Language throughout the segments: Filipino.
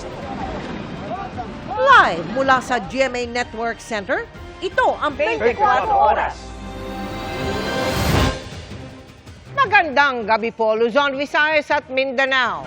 Marcos. Live mula sa GMA Network Center, ito ang 24 Oras. Magandang gabi po, Luzon, Visayas at Mindanao.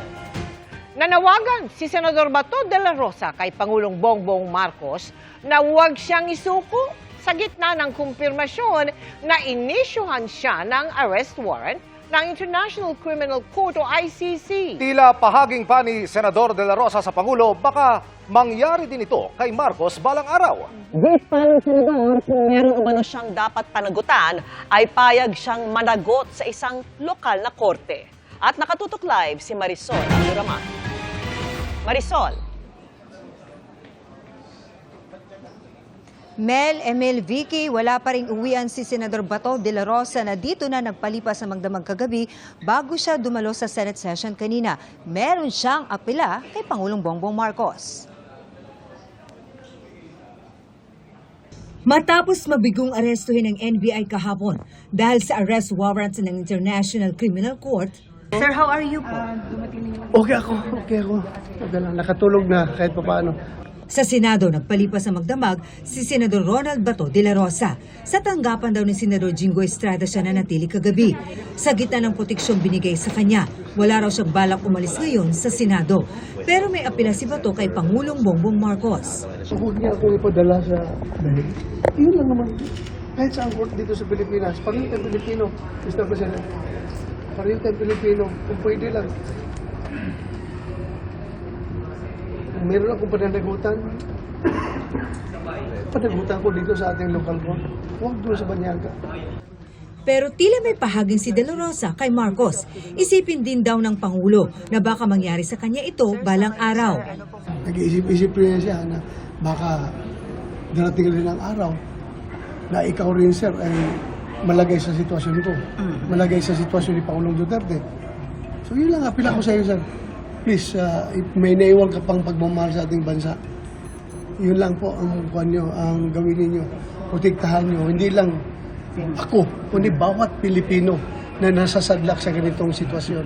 Nanawagan si Senador Bato de la Rosa kay Pangulong Bongbong Marcos na huwag siyang isuko sa gitna ng kumpirmasyon na inisyuhan siya ng arrest warrant ng International Criminal Court o ICC. Tila pahaging pa ni Senador de la Rosa sa Pangulo, baka mangyari din ito kay Marcos balang araw. Di pa ng Senador kung meron umano siyang dapat panagutan, ay payag siyang managot sa isang lokal na korte. At nakatutok live si Marisol Abduraman. Marisol. Mel, Emil, Vicky, wala pa ring uwian si Senador Bato de la Rosa na dito na nagpalipas sa magdamag kagabi bago siya dumalo sa Senate session kanina. Meron siyang apela kay Pangulong Bongbong Marcos. Matapos mabigong arestuhin ng NBI kahapon dahil sa arrest warrant ng International Criminal Court. Sir, how are you po? Okay ako. Nakatulog na kahit papaano. Sa Senado, nagpalipas sa magdamag si Senador Ronald Bato de la Rosa. Sa tanggapan daw ni Senador Jingo Estrada siya nanatili kagabi. Sa gitna ng proteksyong binigay sa kanya, wala raw siyang balak umalis ngayon sa Senado. Pero may apela si Bato kay Pangulong Bongbong Marcos. Huwag niya akong ipadala sa dahil. Yun lang naman. Kahit saan court dito sa Pilipinas, pareho tayong Pilipino, Mr. President. Pareho tayong Pilipino, kung pwede lang. Meron akong pananagutan. Panagutan ko dito sa ating local court. Huwag doon sa Banyaga. Pero tila may pahaging si De La Rosa kay Marcos. Isipin din daw ng Pangulo na baka mangyari sa kanya ito balang araw. Nag-iisip-isip rin siya na baka darating rin ang araw na ikaw rin, sir, ay malagay sa sitwasyon ko. Malagay sa sitwasyon ni Pangulong Duterte. So yun lang, apila ko sa iyo, sir. Please, may naiwan ka pang pagmamahal sa ating bansa. Yun lang po ang ang gawin ninyo. Protektahan nyo. Hindi lang ako, kundi bawat Pilipino na nasasadlak sa ganitong sitwasyon.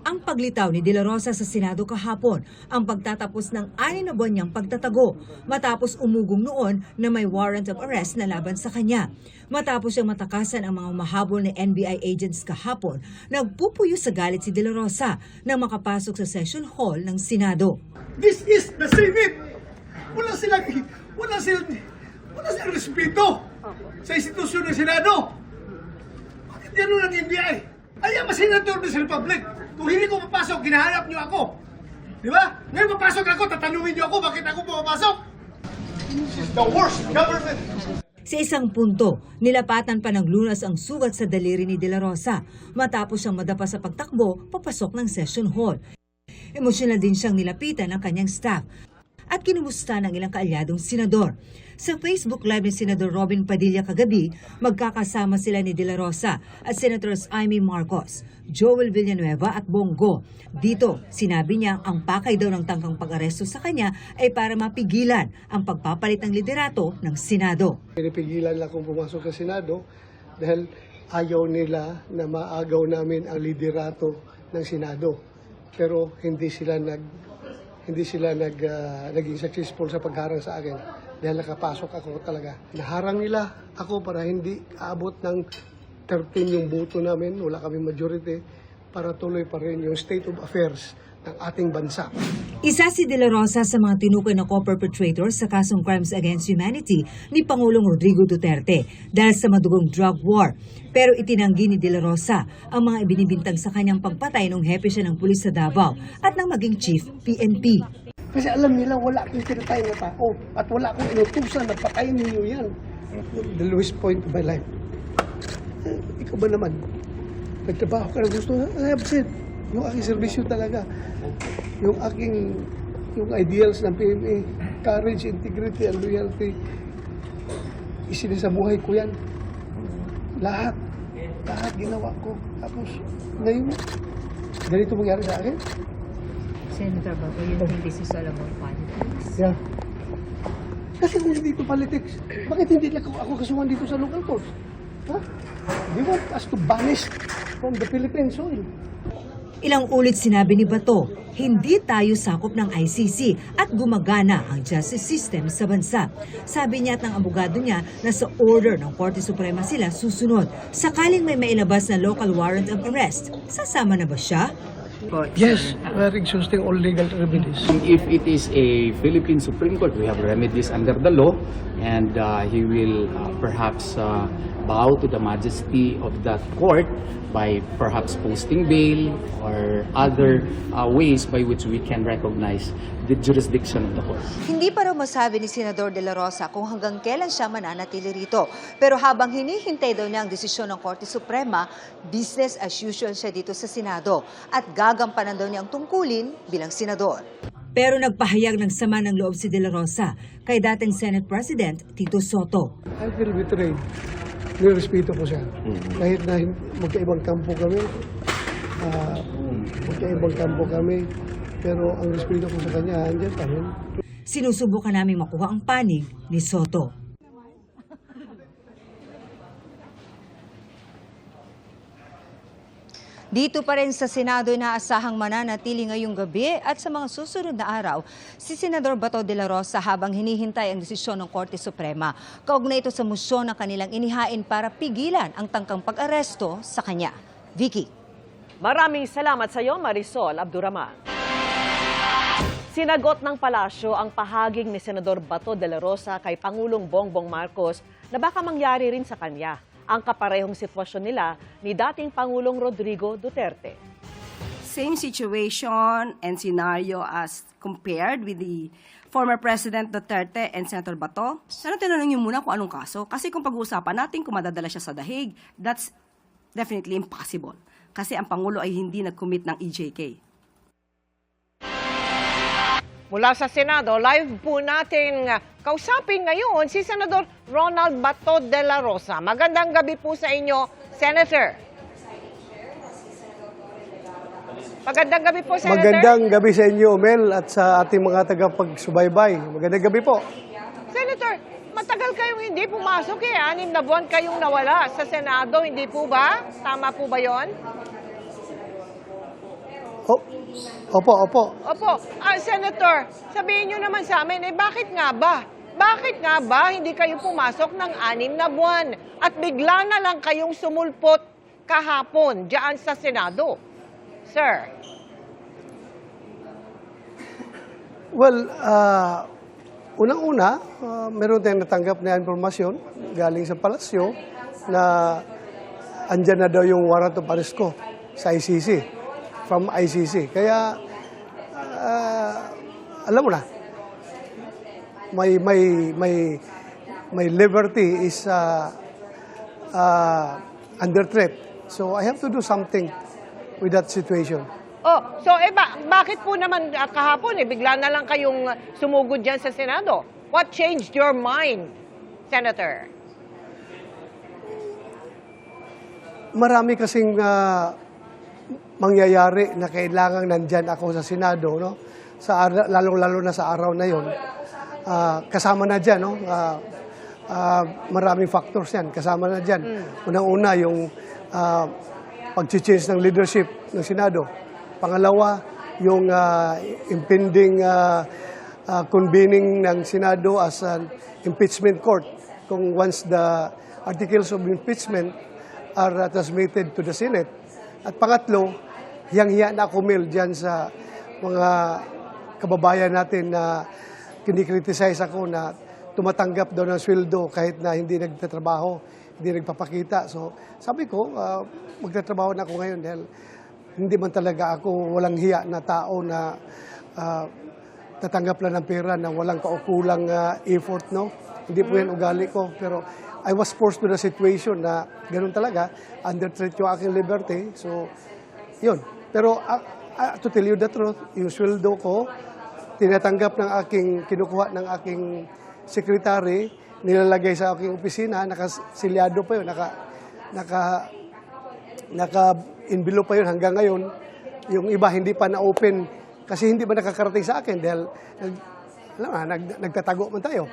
Ang paglitaw ni De La Rosa sa Senado kahapon ang pagtatapos ng 6 na buwan niyang pagtatago matapos umugong noon na may warrant of arrest na laban sa kanya. Matapos siyang matakasan ang mga umahabol na NBI agents kahapon, nagpupuyo sa galit si De La Rosa na makapasok sa session hall ng Senado. This is the Senate! Wala silang respeto sa institusyon ng Senado. Bakit gano'n ang NBI? I am a senator of this republic. Kung hindi ko papasok, ginahanap niyo ako. Di ba? Ngayon papasok ako, tatanungin niyo ako, bakit ako pumapasok? This is the worst government. Sa isang punto, nilapatan pa ng lunas ang sugat sa daliri ni De La Rosa matapos siyang madapa sa pagtakbo papasok ng session hall. Emosyonal din siyang nilapitan ng kanyang staff at kinumusta ng ilang kaalyadong senador. Sa Facebook Live ni Senador Robin Padilla kagabi, magkakasama sila ni De La Rosa at Senators Amy Marcos, Joel Villanueva at Bongo. Dito, sinabi niya ang pakay daw ng tangkang pag-aresto sa kanya ay para mapigilan ang pagpapalit ng liderato ng Senado. Pinipigilan lang akong pumasok sa Senado dahil ayaw nila na maagaw namin ang liderato ng Senado. Pero hindi sila naging successful sa pagharang sa akin dahil nakapasok ako talaga. Naharang nila ako para hindi aabot ng 13 yung boto namin, wala kami majority, para tuloy pa rin yung state of affairs ng ating bansa. Isa si De La Rosa sa mga tinukoy na co-perpetrators sa kasong Crimes Against Humanity ni Pangulong Rodrigo Duterte dahil sa madugong drug war. Pero itinanggi ni De La Rosa ang mga ibinibintang sa kanyang pagpatay nung hepe siya ng pulis sa Davao at ng maging chief PNP. Kasi alam nila wala akong tinatay na tao at wala akong inutusan na patayin ninyo yan. The lowest point of my life. Ikaw ba naman? Nagtrabaho ka na gusto? I have said, yung aking servisyo talaga. Yung ideals ng PMA, courage, integrity, and loyalty, isinisabuhay ko yan. Lahat ginawa ko. Tapos, ngayon, ganito mangyari sa akin. Senator Bato, yung hindi si Solomon politics. Yeah. Kasi kung hindi ito politics, bakit hindi ako kasuhan dito sa local courts? Huh? They want us to banish from the Philippine soil. Ilang ulit sinabi ni Bato, hindi tayo sakop ng ICC at gumagana ang justice system sa bansa. Sabi niya at ng abogado niya na sa order ng Korte Suprema sila susunod. Sakaling may mailabas na local warrant of arrest, sasama na ba siya? Yes, we are exhausting all legal remedies. If it is a Philippine Supreme Court, we have remedies under the law, and he will perhaps bow to the majesty of that court by perhaps posting bail or other ways by which we can recognize the jurisdiction of the court. Hindi pa raw masabi ni Senador De La Rosa kung hanggang kailan siya mananatili rito. Pero habang hinihintay daw niya ang desisyon ng Korte Suprema, business as usual siya dito sa Senado at gagampanan daw niya ang tungkulin bilang senador. Pero nagpahayag ng sama ng loob si De La Rosa kay dating Senate President Tito Soto. I feel betrayed. Nirespeto ko siya. Kahit na magkaibang kampo kami, pero ang respeto ko sa kanya, andyan pa rin. Sinusubukan naming makuha ang panig ni Soto. Dito pa rin sa Senado inaasahang mananatili ngayong gabi at sa mga susunod na araw si Senador Bato de la Rosa habang hinihintay ang desisyon ng Korte Suprema. Kaugnay ito sa musyon na kanilang inihain para pigilan ang tangkang pag-aresto sa kanya. Vicky. Maraming salamat sa iyo, Marisol Abduraman. Sinagot ng palasyo ang pahaging ni Senador Bato de la Rosa kay Pangulong Bongbong Marcos na baka mangyari rin sa kanya ang kaparehong sitwasyon nila ni dating Pangulong Rodrigo Duterte. Same situation and scenario as compared with the former President Duterte and Senator Bato. Sana tinanong niyo muna kung anong kaso. Kasi kung pag-uusapan natin kung madadala siya sa dahig, that's definitely impossible. Kasi ang Pangulo ay hindi nag-commit ng EJK. Mula sa Senado, live po natin kausapin ngayon si Senador Ronald Bato de la Rosa. Magandang gabi po sa inyo, Senator. Magandang gabi po, Senator. Magandang gabi sa inyo, Mel, at sa ating mga tagapagsubaybay. Magandang gabi po. Senator, matagal kayong hindi pumasok 6 na buwan kayong nawala sa Senado, hindi po ba? Tama po ba yon? Opo. Opo. Senator, sabihin nyo naman sa amin, bakit nga ba? Bakit nga ba hindi kayo pumasok ng 6 na buwan? At bigla na lang kayong sumulpot kahapon diyan sa Senado? Sir. Well, unang-una, meron tayong natanggap na informasyon galing sa palasyo na andyan na daw yung warrant of arrest ko sa ICC. From ICC. Kaya, alam mo na, my liberty is under threat. So I have to do something with that situation. So bakit po naman kahapon bigla na lang kayong sumugod dyan sa Senado? What changed your mind, Senator? Marami kasing mangyayari na kailangan nandyan ako sa Senado, no? Lalo na sa araw na yon. Kasama na dyan, no? Maraming factors yan, kasama na dyan. Unang-una, yung pag-change ng leadership ng Senado. Pangalawa, yung impending convening ng Senado as an impeachment court. Kung once the articles of impeachment are transmitted to the Senate. At pangatlo, hiyang-hiya na ako, Mel, dyan sa mga kababayan natin na kinikriticize ako na tumatanggap daw ng sweldo kahit na hindi nagtatrabaho, hindi nagpapakita. So sabi ko, magtatrabaho na ako ngayon dahil hindi man talaga ako walang hiya na tao na tatanggap lang ng pera na walang kaukulang effort, no? Hindi po yan ugali ko, pero I was forced to the situation na ganun talaga, under threat yung aking liberty. So, yun. Pero to tell you the truth, yung sweldo ko, tinatanggap ng kinukuha ng aking secretary, nilalagay sa aking opisina, nakasilyado pa yun, naka-envelope pa yun hanggang ngayon. Yung iba hindi pa na-open kasi hindi ba nakakarating sa akin dahil nagtatago man tayo.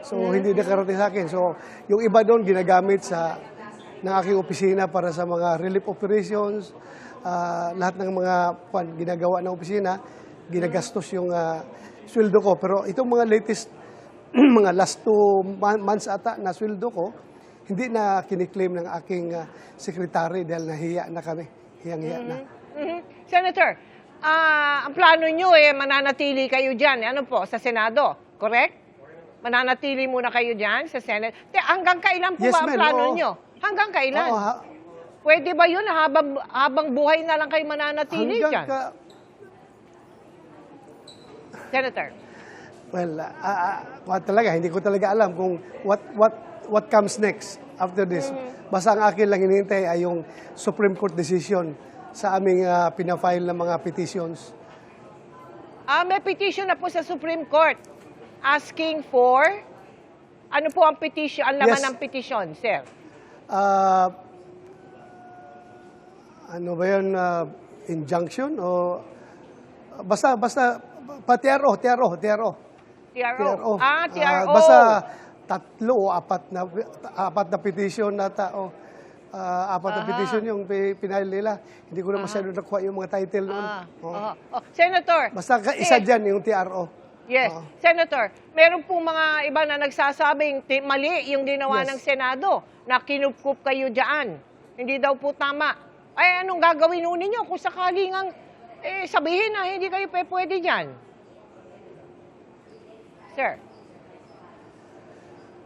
So, hindi nakarating sa akin. So, yung iba doon ginagamit sa ng aking opisina para sa mga relief operations, lahat ng mga ginagawa ng opisina, ginagastos yung sweldo ko. Pero itong mga latest, mga last 2 months ata na sweldo ko, hindi na kiniklaim ng aking secretary dahil nahiya na kami. Hiyang-hiya na. Senator, ang plano nyo mananatili kayo dyan. Ano po, sa Senado, correct? Mananatili muna kayo dyan sa Senate. Hanggang kailan po Yes, ba ang ma'am, plano oo. nyo? Hanggang kailan? Oo, Pwede ba yun na habang buhay na lang kayo mananatili dyan? Senator. Well, talaga, hindi ko talaga alam kung what comes next after this. Basta ang akin lang hinihintay ay yung Supreme Court decision sa aming pinafile ng mga petitions. May petition na po sa Supreme Court asking for, ano po ang petition, ang laman Yes. ng petition, sir? Ano ba yun? Injunction? O basta TRO. TRO. TRO. TRO. Basta 3 o 4 na petition na tao. 4 na petition yung pinahil nila. Hindi ko na masyado nakuha yung mga title noon. Senator. Basta isa dyan yung TRO. Yes. Senator, meron pong mga iba na nagsasabing mali yung ginawa Yes. ng Senado na kinupkup kayo dyan. Hindi daw po tama. Ay, anong gagawin nun ninyo kung sakaling ang sabihin na hindi kayo pwede dyan? Sir.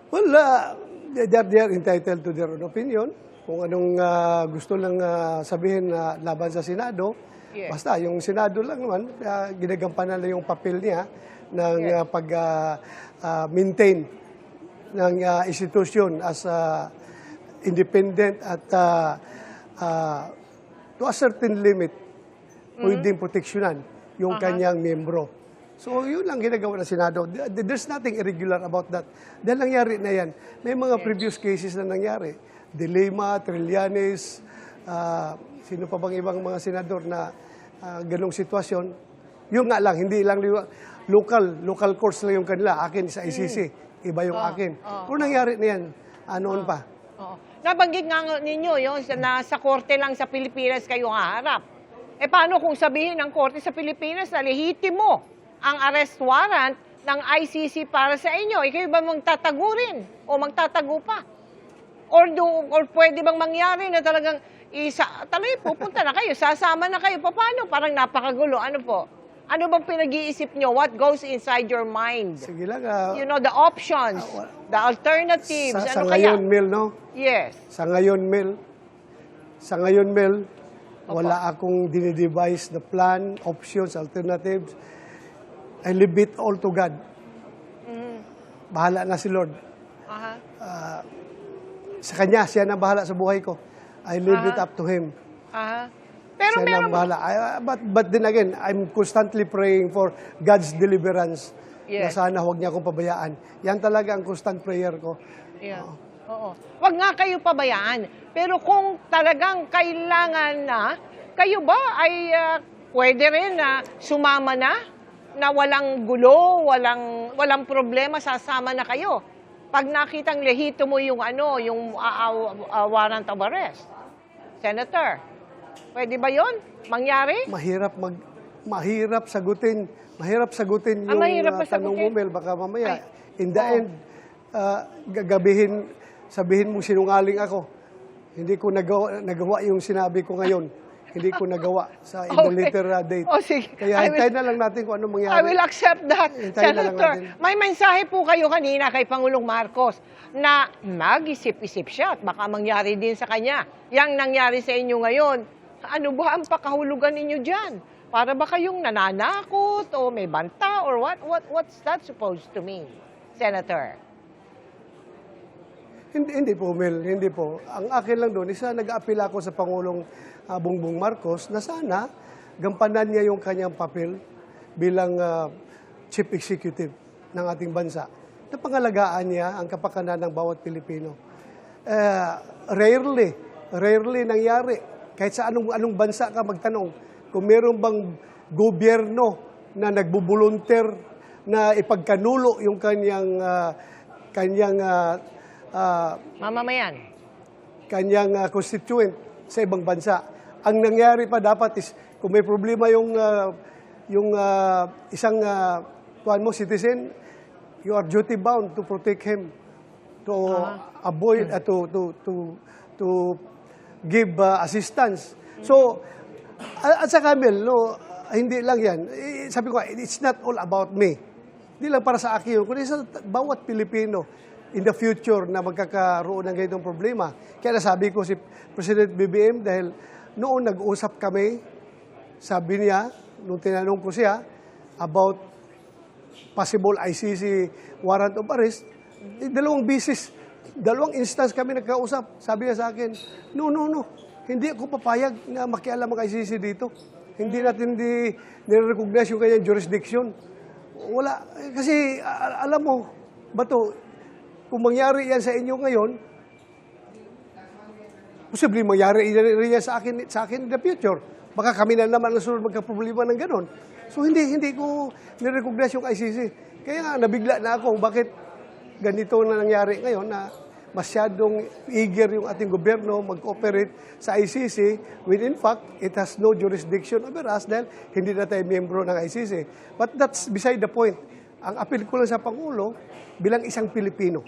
Well, they are entitled to their own opinion. Kung anong gusto lang sabihin na laban sa Senado, Yes. basta yung Senado lang naman, ginagampanan na yung papel niya ng pag-maintain ng institusyon as independent at to a certain limit, pwedeng proteksyonan yung kanyang membro. So, yun lang ginagawa ng Senado. There's nothing irregular about that. Dahil nangyari na yan. May mga previous cases na nangyari. De Lima, Trillanes, sino pa bang ibang mga senador na ganong sitwasyon. Yun nga lang, hindi lang local courts lang yung kanila. Akin sa ICC, iba yung akin. Kung nangyari na yan, noon pa. Nabanggit nga ninyo yun na sa korte lang sa Pilipinas kayo haharap. Paano kung sabihin ng korte sa Pilipinas na lehitimo ang arrest warrant ng ICC para sa inyo? Kayo ba magtatago rin o magtatago pa? Or pwede bang mangyari na talagang pupunta na kayo, sasama na kayo? Paano? Parang napakagulo. Ano po? Ano bang pinag-iisip nyo? What goes inside your mind? Sige lang. You know, the options, the alternatives. Sa Ano kaya? ngayon, Mel, no? Yes. Sa ngayon, Mel, wala akong dinidevise the plan, options, alternatives. I leave it all to God. Bahala na si Lord. Sa Kanya, siya na bahala sa buhay ko. I leave it up to Him. Pero Siya meron na bahala. But then again, I'm constantly praying for God's deliverance. Yes. Na sana huwag niya akong pabayaan. Yan talaga ang constant prayer ko. Yeah. Oo. Wag nga kayo pabayaan. Pero kung talagang kailangan na, kayo ba ay pwede rin na sumama na walang gulo, walang problema, sasama na kayo? Pag nakitang lehitimo yung warrant of arrest. Senator, pwede ba yon mangyari? Mahirap sagutin yung mahirap ba tanong mo, sagutin? Mel. Baka mamaya, in the end, sabihin mo sinungaling ako. Hindi ko nagawa yung sinabi ko ngayon. Hindi ko nagawa in the later date. Sige. Kaya hintayin na lang natin kung ano I mangyari. will accept that. Hintayin na lang Senator, natin. may mensahe po kayo kanina kay Pangulong Marcos na mag-isip-isip siya at baka mangyari din sa kanya. Yang nangyari sa inyo ngayon, ano ba ang pakahulugan ninyo dyan? Para ba kayong nananakot o may banta or what's that supposed to mean, Senator? Hindi po, Mel. Hindi po. Ang akin lang doon, nag-apil ako sa Pangulong Bongbong Marcos na sana gampanan niya yung kanyang papel bilang chief executive ng ating bansa. Napangalagaan niya ang kapakanan ng bawat Pilipino. Rarely nangyari. Kahit sa anong bansa ka magtanong, kung meron bang gobyerno na nagbubulunter na ipagkanulo yung kanyang Mamamayan. kanyang constituent sa ibang bansa. Ang nangyari pa dapat is, kung may problema yung isang citizen, you are duty bound to protect him, to avoid, to give assistance. So, at saka Mel, no, hindi lang yan. Sabi ko, it's not all about me. Hindi lang para sa akin yun, kundi sa bawat Pilipino in the future na magkakaroon ng ganitong problema. Kaya nasabi ko si President BBM dahil noon nag-uusap kami, sabi niya, nung tinanong ko siya about possible ICC warrant of arrest, dalawang instance kami nagkausap. Sabi niya sa akin, no, hindi ako papayag na makialam ang ICC dito. Hindi natin nire-recognize yung kanyang jurisdiction. Wala. Kasi, alam mo, Bato, kung mangyari yan sa inyo ngayon, posibleng mangyari rin yan sa akin in the future. Baka kami na naman ang sunod magka-problema ng ganon. So, hindi ko nire-recognize yung ICC. Kaya nga, nabigla na ako, bakit ganito na nangyari ngayon na masyadong eager yung ating gobyerno mag-cooperate sa ICC when in fact, it has no jurisdiction over us dahil hindi na tayo miyembro ng ICC. But that's beside the point. Ang appeal ko lang sa Pangulo, bilang isang Pilipino.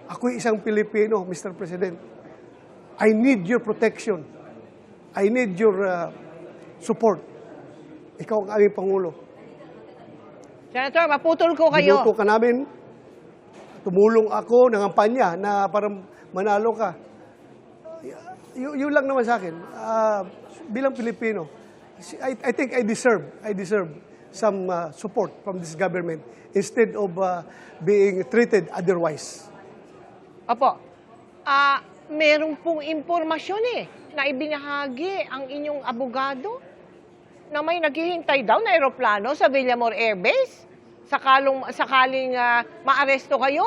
Ako'y isang Pilipino, Mr. President. I need your protection. I need your support. Ikaw ang aming Pangulo. Senator, maputol ko kayo. Binuto ka namin. Tumulong ako ng kampanya na parang manalo ka. Yun lang naman sa akin. Bilang Pilipino, I think I deserve some support from this government instead of being treated otherwise. Opo. Meron pong impormasyon na ibinahagi ang inyong abogado na may naghihintay daw na eroplano sa Villamor Air Base sakaling maaresto kayo.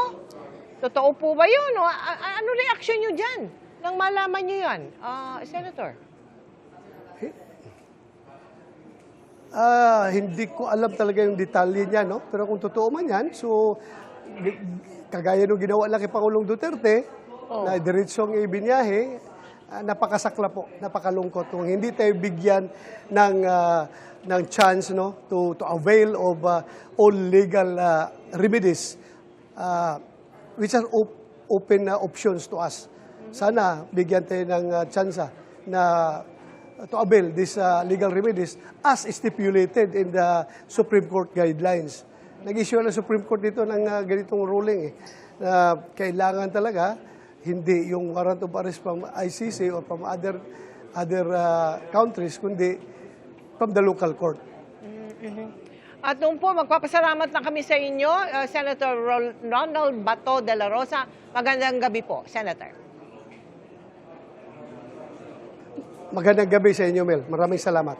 Totoo po ba yun? Ano reaction nyo dyan nang malaman nyo yan, Senator? Hindi ko alam talaga yung detalye niya, no? Pero kung totoo man yan, so kagaya nung ginawa lang kay Pangulong Duterte, na diretsong ibinyahe, napakasakla po, napakalungkot. Kung hindi tayo bigyan ng chance, no, to avail of all legal remedies, which are open options to us. Sana bigyan tayo ng chance na to avail these legal remedies as stipulated in the Supreme Court guidelines. Nag-issue ng Supreme Court dito ng ganitong ruling na kailangan talaga hindi yung warrant of arrest from ICC or from other countries, kundi from the local court. At noon po, magpapasalamat na kami sa inyo, Senator Ronald Bato de la Rosa. Magandang gabi po, Senator. Magandang gabi sa inyo, Mel. Maraming salamat.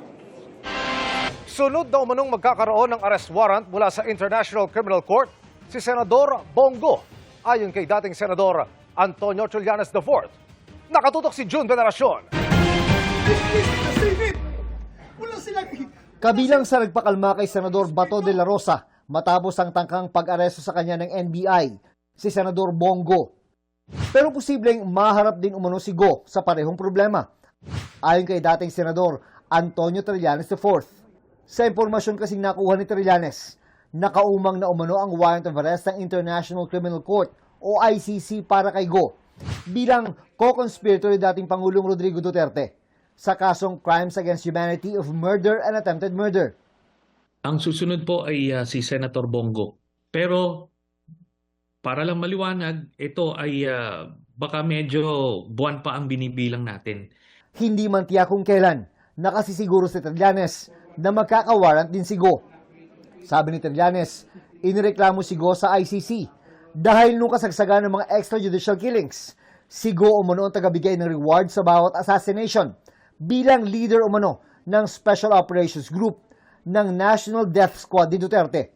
Sunod na umanong magkakaroon ng arrest warrant mula sa International Criminal Court si Senador Bongo. Ayon kay dating Senador Antonio Trillanes IV. Nakatutok si June Veneracion. Kabilang sa nagpakalma kay Senador Bato de la Rosa matapos ang tangkang pag-aresto sa kanya ng NBI, si Senador Bongo. Pero posibleng maharap din umano si Go sa parehong problema. Ayon kay dating Senador Antonio Trillanes IV. Sa impormasyon kasing nakuha ni Trillanes, nakaumang na umano ang warrant of arrest ng International Criminal Court o ICC para kay Go bilang co-conspirator ni dating Pangulong Rodrigo Duterte sa kasong Crimes Against Humanity of Murder and Attempted Murder. Ang susunod po ay si Senator Bongo. Pero para lang maliwanag, ito ay baka medyo buwan pa ang binibilang natin. Hindi man tiyak kung kailan nakasisiguro si Trillanes na magkakawarrant din si Go. Sabi ni Trillanes, inireklamo si Go sa ICC dahil nung kasagsagan ng mga extrajudicial killings, si Go umano ang tagabigay ng reward sa bawat assassination bilang leader umano ng Special Operations Group ng National Death Squad ni Duterte.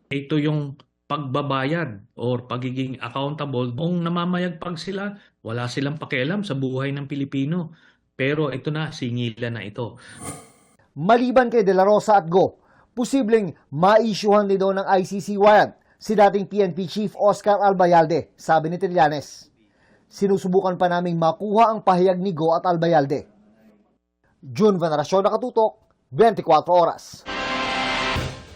Ito yung pagbabayad or pagiging accountable. Kung namamayagpag sila, wala silang pakialam sa buhay ng Pilipino. Pero ito na, singilan na ito. Maliban kay De La Rosa at Go, posibleng ma-issuehan din daw ng ICC warrant si dating PNP Chief Oscar Albayalde, sabi ni Trillanes. Sinusubukan pa naming makuha ang pahayag ni Go at Albayalde. June Veneracion, Nakatutok, 24 Oras.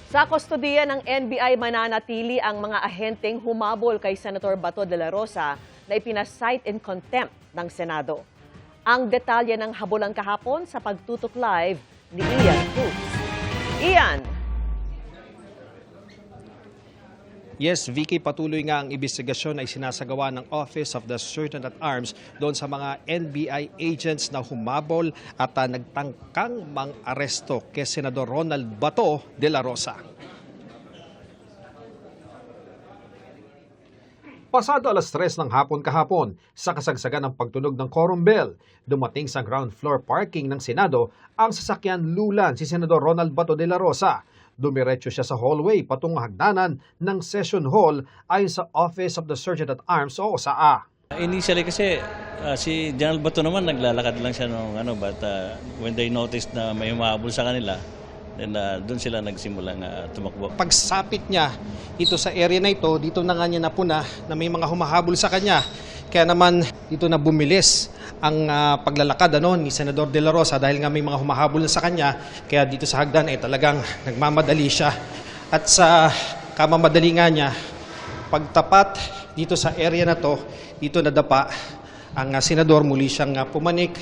Sa kustodiya ng NBI mananatili ang mga ahenteng humabol kay Senator Bato de la Rosa na ipinasight in contempt ng Senado. Ang detalye ng habulan kahapon sa pagtutok live ni Ian Cruz. Ian! Yes, Vicky, patuloy nga ang investigasyon ay sinasagawa ng Office of the Sergeant at Arms doon sa mga NBI agents na humabol at nagtangkang mang-aresto kay Senador Ronald Bato de la Rosa. Pasado alas 3 ng hapon kahapon, sa kasagsagan ng pagtunog ng quorum bell, dumating sa ground floor parking ng Senado ang sasakyan lulan si Senador Ronald Bato de la Rosa. Dumiretso siya sa hallway patungong hagdanan ng session hall ayon sa Office of the Sergeant at Arms o OSAA. Initially kasi si General Bato naman naglalakad lang siya but when they noticed na may humahabol sa kanila, then doon sila nagsimulang tumakbo. Pagsapit niya ito sa area na ito, dito na nga niya napuna na may mga humahabol sa kanya. Kaya naman dito na bumilis ang paglalakad ni Senador de la Rosa dahil nga may mga humahabol na sa kanya. Kaya dito sa hagdan ay talagang nagmamadali siya. At sa kamamadali nga niya, pagtapat dito sa area na to, dito nadapa ang senador, muli siyang pumanik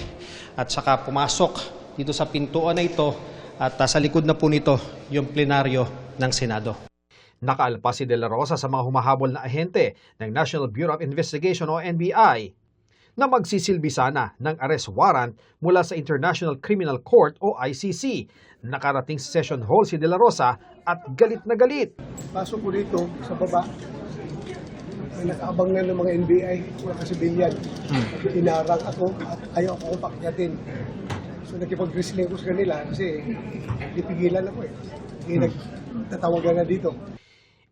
at saka pumasok dito sa pintuan na ito at sa likod na po nito yung plenaryo ng Senado. Nakaalpas si De La Rosa sa mga humahabol na ahente ng National Bureau of Investigation o NBI na magsisilbi sana ng arrest warrant mula sa International Criminal Court o ICC. Nakarating sa session hall si De La Rosa at galit na galit. Pasok ko dito sa baba. May nakaabang na ng mga NBI, mga kasibilyan. Inarang ako at ayaw ako pakyatin. So nakipag-wrestling ko sa kanila kasi pipigilan ako eh. Hindi nagtatawagan na dito.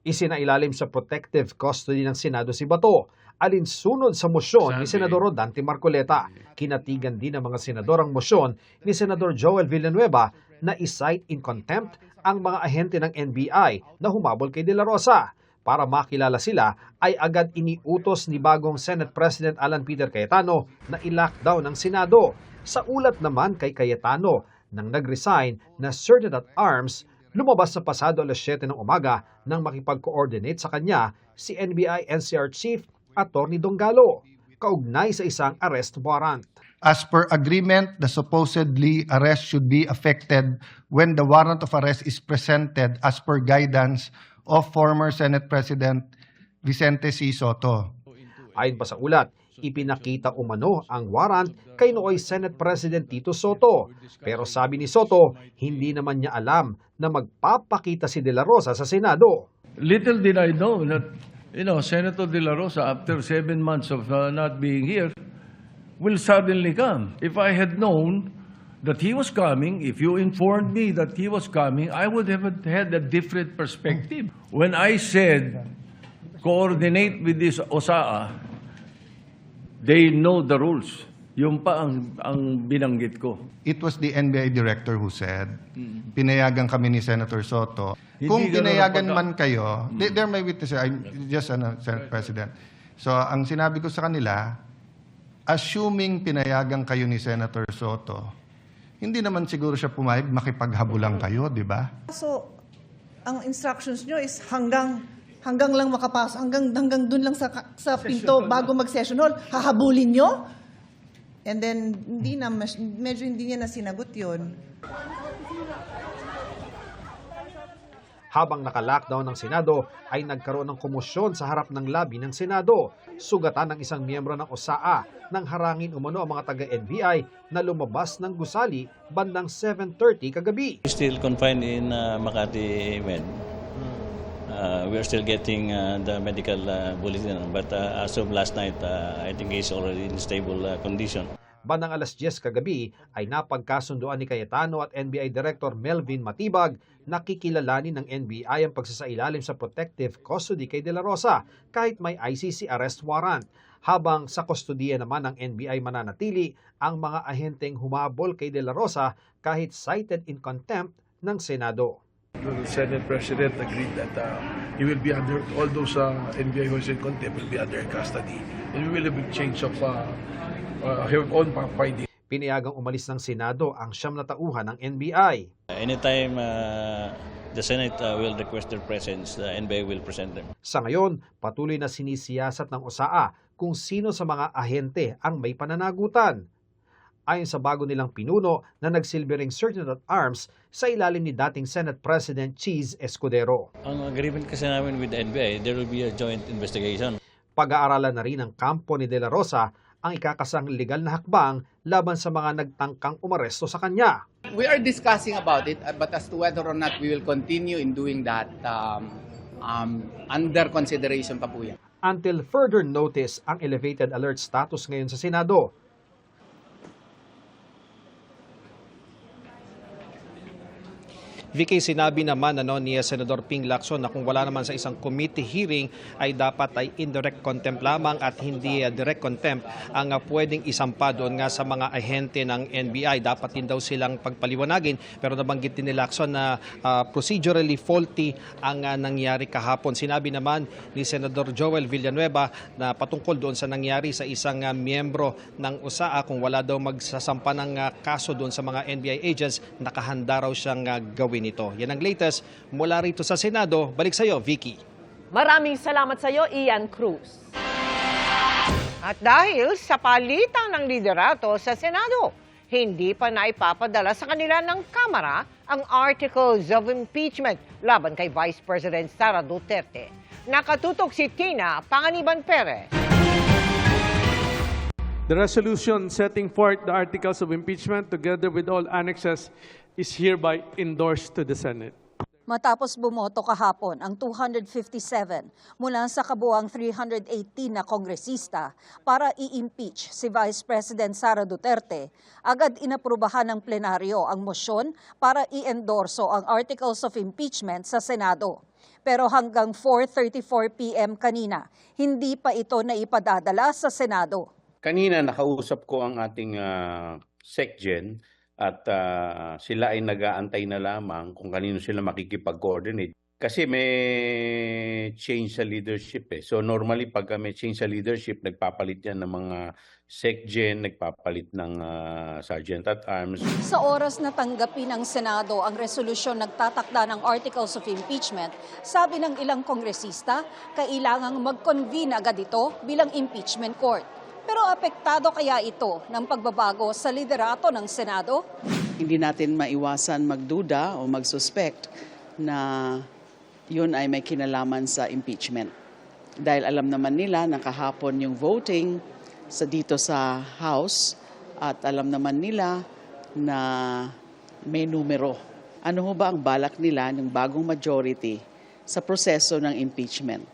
Isinailalim sa protective custody ng Senado si Bato, alinsunod sa mosyon ni Senador Rodante Marcoleta. Kinatigan din ng mga senador ang mosyon ni Senador Joel Villanueva na isight in contempt ang mga ahente ng NBI na humabol kay De La Rosa. Para makilala sila, ay agad iniutos ni bagong Senate President Alan Peter Cayetano na i-lockdown ng Senado. Sa ulat naman kay Cayetano, nang nag-resign na Sergeant at Arms, lumabas sa pasado alas 7 ng umaga nang makipag-coordinate sa kanya si NBI NCR Chief Atty. Donggalo, kaugnay sa isang arrest warrant. As per agreement, the supposedly arrest should be effected when the warrant of arrest is presented as per guidance of former Senate President Vicente C. Soto. Ayon pa sa ulat, ipinakita umano ang warrant kay nooy Senate President Tito Soto. Pero sabi ni Soto, hindi naman niya alam na magpapakita si De La Rosa sa Senado. Little did I know that, Senator De La Rosa, after 7 months of not being here, will suddenly come. If I had known that he was coming, if you informed me that he was coming, I would have had a different perspective. When I said, coordinate with this OSAA, they know the rules. Yung pa ang binanggit ko. It was the NBI director who said, pinayagan kami ni Senator Soto. Kung pinayagan man kayo, they're my witnesses, I'm just Senate President. So ang sinabi ko sa kanila, assuming pinayagan kayo ni Senator Soto, hindi naman siguro siya pumayag makipaghabulan kayo, di ba? So, ang instructions nyo is hanggang lang makapasok, hanggang dun lang sa pinto bago mag-session hall, hahabulin nyo? And then, medyo hindi niya na sinagot yun. Habang naka-lockdown ng Senado, ay nagkaroon ng komosyon sa harap ng lobby ng Senado. Sugatan ng isang miyembro ng OSAA nang harangin umano ang mga taga-NBI na lumabas ng gusali bandang 7:30 kagabi. Still confined in Makati Med. We are still getting the medical bulletin, but as of last night, I think he's already in stable condition. Bandang alas 10 kagabi ay napagkasunduan ni Cayetano at NBI Director Melvin Matibag na kikilalanin ng NBI ang pagsasailalim sa protective custody kay De La Rosa kahit may ICC arrest warrant. Habang sa kustodiya naman ng NBI mananatili ang mga ahenteng humabol kay De La Rosa kahit cited in contempt ng Senado. The Senate President agreed that he will be under, all those NBI who is in contempt will be under custody and we will have a change of her own party. Pinayagang umalis ng Senado ang 9 na tauhan ng NBI. Anytime the Senate will request their presence, the NBI will present them. Sa ngayon, patuloy na sinisiyasat ng OSAA kung sino sa mga ahente ang may pananagutan. Ayon sa bago nilang pinuno na nagsilbi ring Sergeant at Arms sa ilalim ni dating Senate President Cheese Escudero. Ang agreement kasi namin with the NBI, there will be a joint investigation. Pag-aaralan na rin ng kampo ni De La Rosa ang ikakasang legal na hakbang laban sa mga nagtangkang umaresto sa kanya. We are discussing about it, but as to whether or not we will continue in doing that, under consideration pa po yan. Until further notice ang elevated alert status ngayon sa Senado. Vicky, sinabi naman ni Senador Ping Lacson na kung wala naman sa isang committee hearing ay dapat ay indirect contempt lamang at hindi direct contempt ang pwedeng isampa doon nga sa mga ahente ng NBI. Dapat din daw silang pagpaliwanagin, pero nabanggit din ni Lacson na procedurally faulty ang nangyari kahapon. Sinabi naman ni Senador Joel Villanueva na patungkol doon sa nangyari sa isang miyembro ng OSAA, kung wala daw magsasampa ng kaso doon sa mga NBI agents, nakahanda raw siyang gawin ito. Yan ang latest mula rito sa Senado. Balik sa iyo, Vicky. Maraming salamat sa iyo, Ian Cruz. At dahil sa palitan ng liderato sa Senado, hindi pa naipapadala sa kanila ng Kamara ang Articles of Impeachment laban kay Vice President Sara Duterte. Nakatutok si Tina Panganiban Perez. The resolution setting forth the articles of impeachment together with all annexes is hereby endorsed to the Senate. Matapos bumoto kahapon ang 257 mula sa kabuuang 318 na kongresista para i-impeach si Vice President Sara Duterte, agad inaprubahan ng plenaryo ang mosyon para i-endorso ang Articles of Impeachment sa Senado. Pero hanggang 4:34 p.m. kanina, hindi pa ito naipadadala sa Senado. Kanina nakausap ko ang ating SecGen at sila ay nag-aantay na lamang kung kanino sila makikipag-coordinate. Kasi may change sa leadership eh. So normally pag may change sa leadership, nagpapalit yan ng mga SecGen, nagpapalit ng Sergeant at Arms. Sa oras na tanggapin ng Senado ang resolusyon nagtatakda ng Articles of Impeachment, sabi ng ilang kongresista, kailangang mag-convene agad ito bilang impeachment court. Pero apektado kaya ito ng pagbabago sa liderato ng Senado? Hindi natin maiwasan magduda o magsuspect na yun ay may kinalaman sa impeachment. Dahil alam naman nila na kahapon yung voting dito sa House at alam naman nila na may numero. Ano ho ba ang balak nila ng bagong majority sa proseso ng impeachment?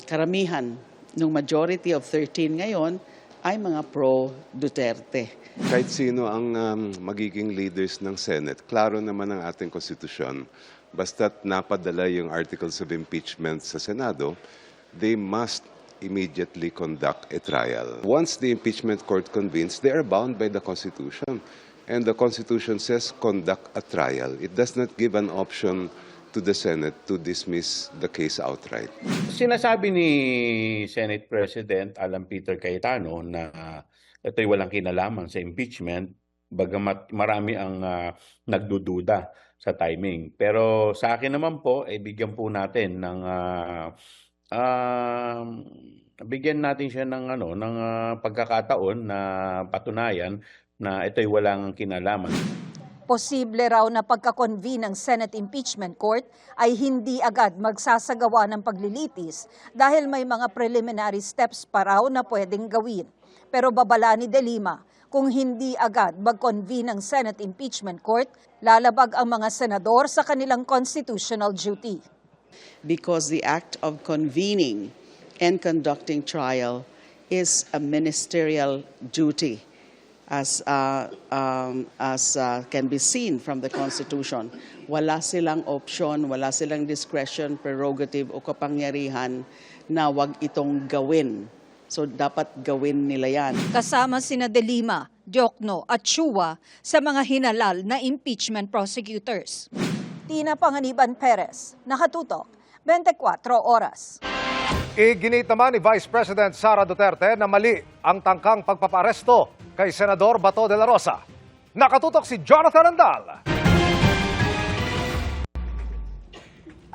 Karamihan ng majority of 13 ngayon ay mga pro-Duterte. Kahit sino ang magiging leaders ng Senate, klaro naman ang ating konstitusyon. Basta't napadala yung articles of impeachment sa Senado, they must immediately conduct a trial. Once the impeachment court convenes, they are bound by the Constitution. And the Constitution says conduct a trial. It does not give an option to the Senate to dismiss the case outright. Sinasabi ni Senate President Alan Peter Cayetano na ito'y walang kinalaman sa impeachment, bagamat marami ang nagdududa sa timing. Pero sa akin naman po, bigyan po natin ng bigyan natin siya ng ng pagkakataon na patunayan na ito'y walang kinalaman. Posible raw na pagka-convene ng Senate Impeachment Court ay hindi agad magsasagawa ng paglilitis dahil may mga preliminary steps pa raw na pwedeng gawin. Pero babala ni De Lima, kung hindi agad mag-convene ng Senate Impeachment Court, lalabag ang mga senador sa kanilang constitutional duty. Because the act of convening and conducting trial is a ministerial duty. As can be seen from the Constitution, wala silang option, wala silang discretion, prerogative o kapangyarihan na wag itong gawin. So dapat gawin nila yan. Kasama sina De Lima, Diokno at Chua sa mga hinalal na impeachment prosecutors. Tina Panganiban Perez, nakatutok, 24 oras. Iginit naman ni Vice President Sara Duterte na mali ang tangkang pagpaparesto kay Senador Bato de la Rosa. Nakatutok si Jonathan Andal.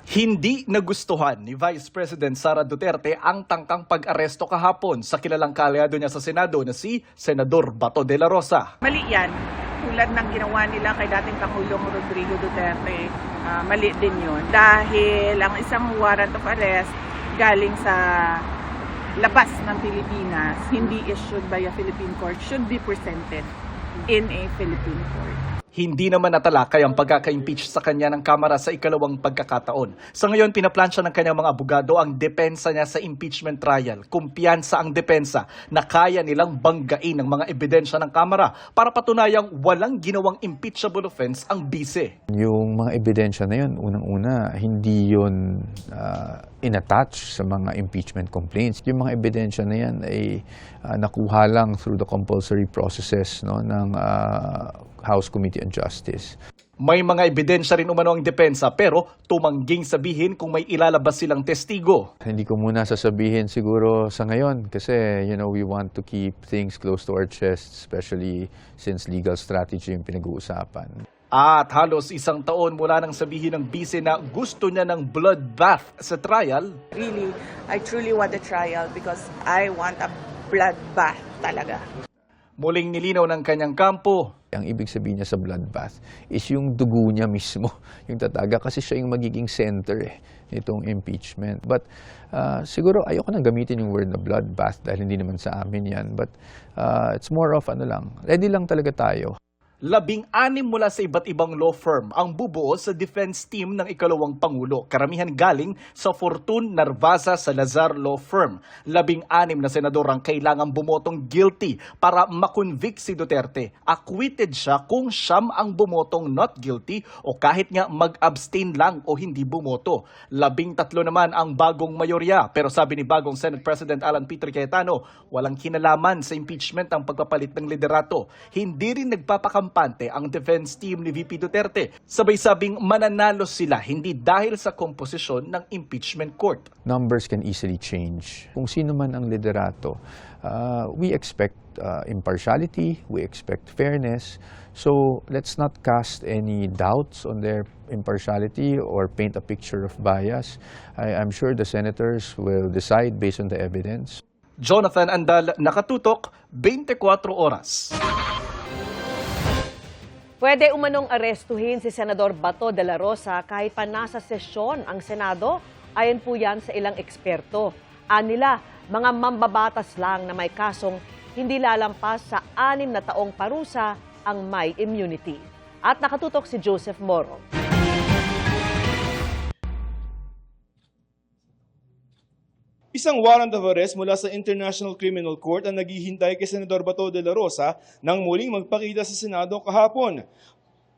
Hindi nagustuhan ni Vice President Sara Duterte ang tangkang pag-aresto kahapon sa kilalang kaaliado niya sa Senado na si Senador Bato de la Rosa. Mali yan. Tulad ng ginawa nila kay dating Pangulong Rodrigo Duterte, mali din yun. Dahil ang isang warrant of arrest galing sa labas ng Pilipinas, hindi issued by a Philippine court, should be presented in a Philippine court. Hindi naman natalakay ang pagkaka-impeach sa kanya ng Kamara sa ikalawang pagkakataon. Sa ngayon, pinaplansya ng kanyang mga abogado ang depensa niya sa impeachment trial. Kumpiyansa ang depensa na kaya nilang banggain ang mga ebidensya ng Kamara para patunayang walang ginawang impeachable offense ang bise. Yung mga ebidensya na yun, unang-una, hindi yun in-attach sa mga impeachment complaints. Yung mga ebidensya na yan ay nakuha lang through the compulsory processes ng House Committee on Justice. May mga ebidensya rin umano ang depensa pero tumangging sabihin kung may ilalabas silang testigo. Hindi ko muna sasabihin siguro sa ngayon kasi we want to keep things close to our chest, especially since legal strategy yung pinag-uusapan. At halos isang taon mula nang sabihin ng bise na gusto niya ng bloodbath sa trial. Really, I truly want a trial because I want a bloodbath talaga. Muling nilinaw ng kanyang kampo. Ang ibig sabihin niya sa bloodbath is yung dugo niya mismo, yung tataga, kasi siya yung magiging center nitong impeachment. But siguro ayoko nang gamitin yung word na bloodbath dahil hindi naman sa amin yan. But it's more of ready lang talaga tayo. 16 mula sa iba't ibang law firm ang bubuo sa defense team ng ikalawang Pangulo. Karamihan galing sa Fortune Narvaza Salazar Law Firm. 16 na senador ang kailangang bumotong guilty para makonvict si Duterte. Acquitted siya kung siyam ang bumotong not guilty o kahit nga mag-abstain lang o hindi bumoto. 13 naman ang bagong mayorya. Pero sabi ni bagong Senate President Alan Peter Cayetano, walang kinalaman sa impeachment ang pagpapalit ng liderato. Hindi rin nagpapakampanya ang defense team ni VP Duterte. Sabay sabing mananalo sila hindi dahil sa komposisyon ng impeachment court. Numbers can easily change. Kung sino man ang liderato, we expect impartiality, we expect fairness. So let's not cast any doubts on their impartiality or paint a picture of bias. I'm sure the senators will decide based on the evidence. Jonathan Andal, Nakatutok, 24 Oras. Pwede umanong arestuhin si Senador Bato de la Rosa kahit pa nasa sesyon ang Senado. Ayon po yan sa ilang eksperto. Anila, mga mambabatas lang na may kasong hindi lalampas sa 6 na taong parusa ang may immunity. At nakatutok si Joseph Moro. Isang warrant of arrest mula sa International Criminal Court ang naghihintay kay Senador Bato de la Rosa nang muling magpakita sa Senado kahapon.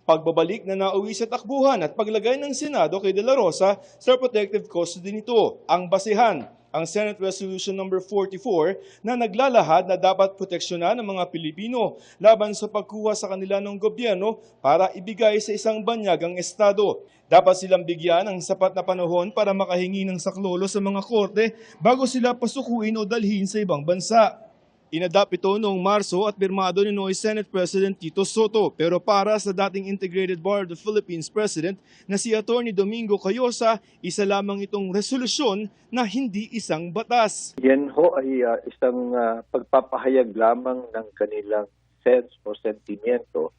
Pagbabalik na nauwi sa takbuhan at paglagay ng Senado kay de la Rosa sa protective custody nito ang basehan, ang Senate Resolution No. 44 na naglalahad na dapat proteksyonan ng mga Pilipino laban sa pagkuha sa kanila ng gobyerno para ibigay sa isang banyagang estado. Dapat silang bigyan ng sapat na panahon para makahingi ng saklolo sa mga korte bago sila pasukuin o dalhin sa ibang bansa. Inadap ito noong Marso at pirmado ni Noy Senate President Tito Soto, pero para sa dating Integrated Bar of the Philippines President na si Atty. Domingo Cayosa, isa lamang itong resolusyon na hindi isang batas. Yan ho ay isang pagpapahayag lamang ng kanilang sense o sentimiento.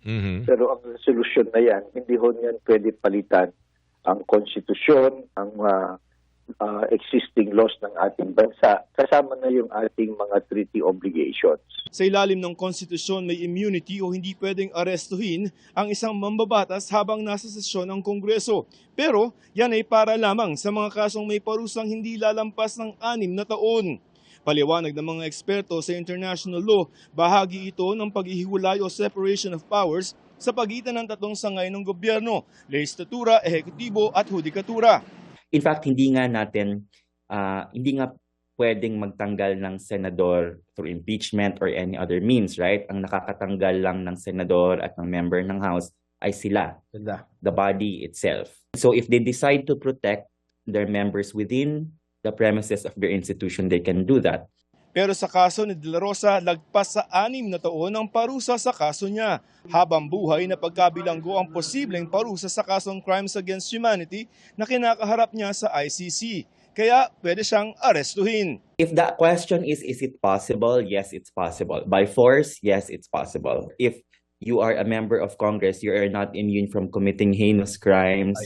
Pero ang resolusyon na yan, hindi ho yan pwede palitan ang konstitusyon, ang existing laws ng ating bansa, kasama na yung ating mga treaty obligations. Sa ilalim ng konstitusyon, may immunity o hindi pwedeng arestuhin ang isang mambabatas habang nasa sesyon ng Kongreso. Pero yan ay para lamang sa mga kasong may parusang hindi lalampas ng 6 na taon. Paliwanag ng mga eksperto sa international law, bahagi ito ng paghihiwalay o separation of powers sa pagitan ng tatlong sangay ng gobyerno, lehislatura, ehekutibo at hudikatura. In fact, hindi nga pwedeng magtanggal ng senador through impeachment or any other means, right? Ang nakakatanggal lang ng senador at ng member ng House ay sila, the body itself. So if they decide to protect their members within the premises of their institution, they can do that. Pero sa kaso ni De La Rosa, lagpas sa 6 na taon ang parusa sa kaso niya. Habang buhay na pagkabilanggo ang posibleng parusa sa kasong Crimes Against Humanity na kinakaharap niya sa ICC. Kaya pwede siyang arestuhin. If the question is it possible? Yes, it's possible. By force? Yes, it's possible. If you are a member of Congress, you are not immune from committing heinous crimes,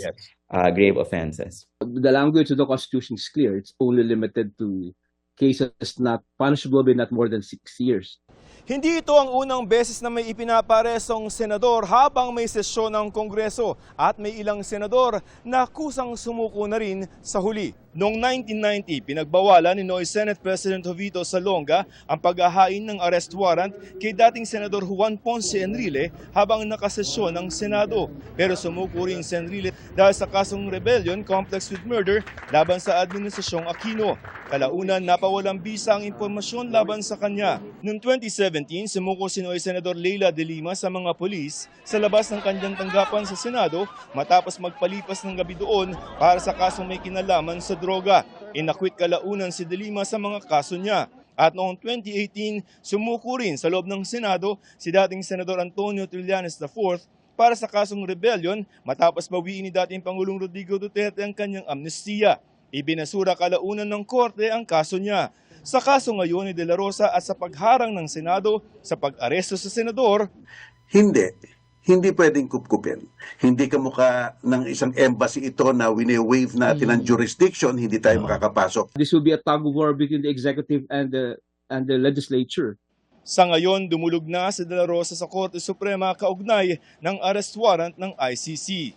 grave offenses. The language of the Constitution is clear. It's only limited to cases not punishable by not more than 6 years. Hindi ito ang unang beses na may ipinaparesong senador habang may sesyon ng Kongreso at may ilang senador na kusang sumuko na rin sa huli. Noong 1990, pinagbawalan ni Noy Senate President Jovito Salonga ang paghahain ng arrest warrant kay dating Senador Juan Ponce Enrile habang nakasesyon ng Senado. Pero sumuko rin si Enrile dahil sa kasong rebellion complex with murder laban sa Administrasyong Aquino. Kalaunan, napawalang bisa ang impormasyon laban sa kanya. Noong 2017, sumuko si Noy Senador Leila de Lima sa mga pulis sa labas ng kanyang tanggapan sa Senado matapos magpalipas ng gabi doon para sa kasong may kinalaman sa droga. Inakwit kalaunan si De Lima sa mga kaso niya. At noong 2018, sumuko rin sa loob ng Senado si dating Senador Antonio Trillanes IV para sa kasong rebellion matapos bawiin ni dating Pangulong Rodrigo Duterte ang kanyang amnestiya. Ibinasura kalaunan ng korte ang kaso niya. Sa kaso ngayon ni De La Rosa at sa pagharang ng Senado sa pag-aresto sa senador, Hindi pwedeng kupkupin. Hindi kamukha ng isang embassy ito na wini-waive natin ang jurisdiction, hindi tayo makakapasok. This will be a tug of war between the executive and the legislature. Sa ngayon, dumulog na si De La Rosa sa Korte Suprema kaugnay ng arrest warrant ng ICC.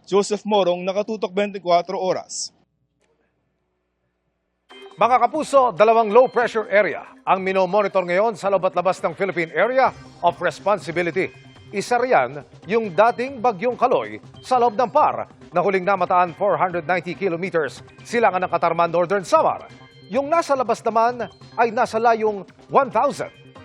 Joseph Morong, Nakatutok 24 Oras. Mga kapuso, 2 low-pressure area ang minomonitor ngayon sa loob at labas ng Philippine Area of Responsibility. Isa riyan yung dating Bagyong Kaloy sa loob ng PAR na huling namataan 490 kilometers silangan ng Katarman, Northern Samar. Yung nasa labas naman ay nasa layong 1,395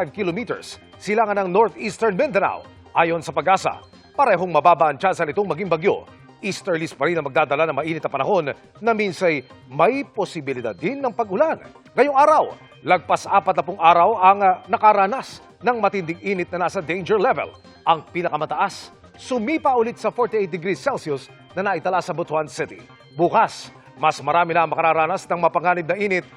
kilometers silangan ng Northeastern Mindanao. Ayon sa Pag-asa, parehong mababa ang tsansa nitong maging bagyo. Easterlies pa rin ang magdadala ng mainit na panahon na minsay may posibilidad din ng pag-ulan. Ngayong araw, lagpas 40 araw ang nakaranas ng matinding init na nasa danger level. Ang pinakamataas, sumipa ulit sa 48 degrees Celsius na naitala sa Butuan City. Bukas, mas marami na makararanas ng mapanganib na init,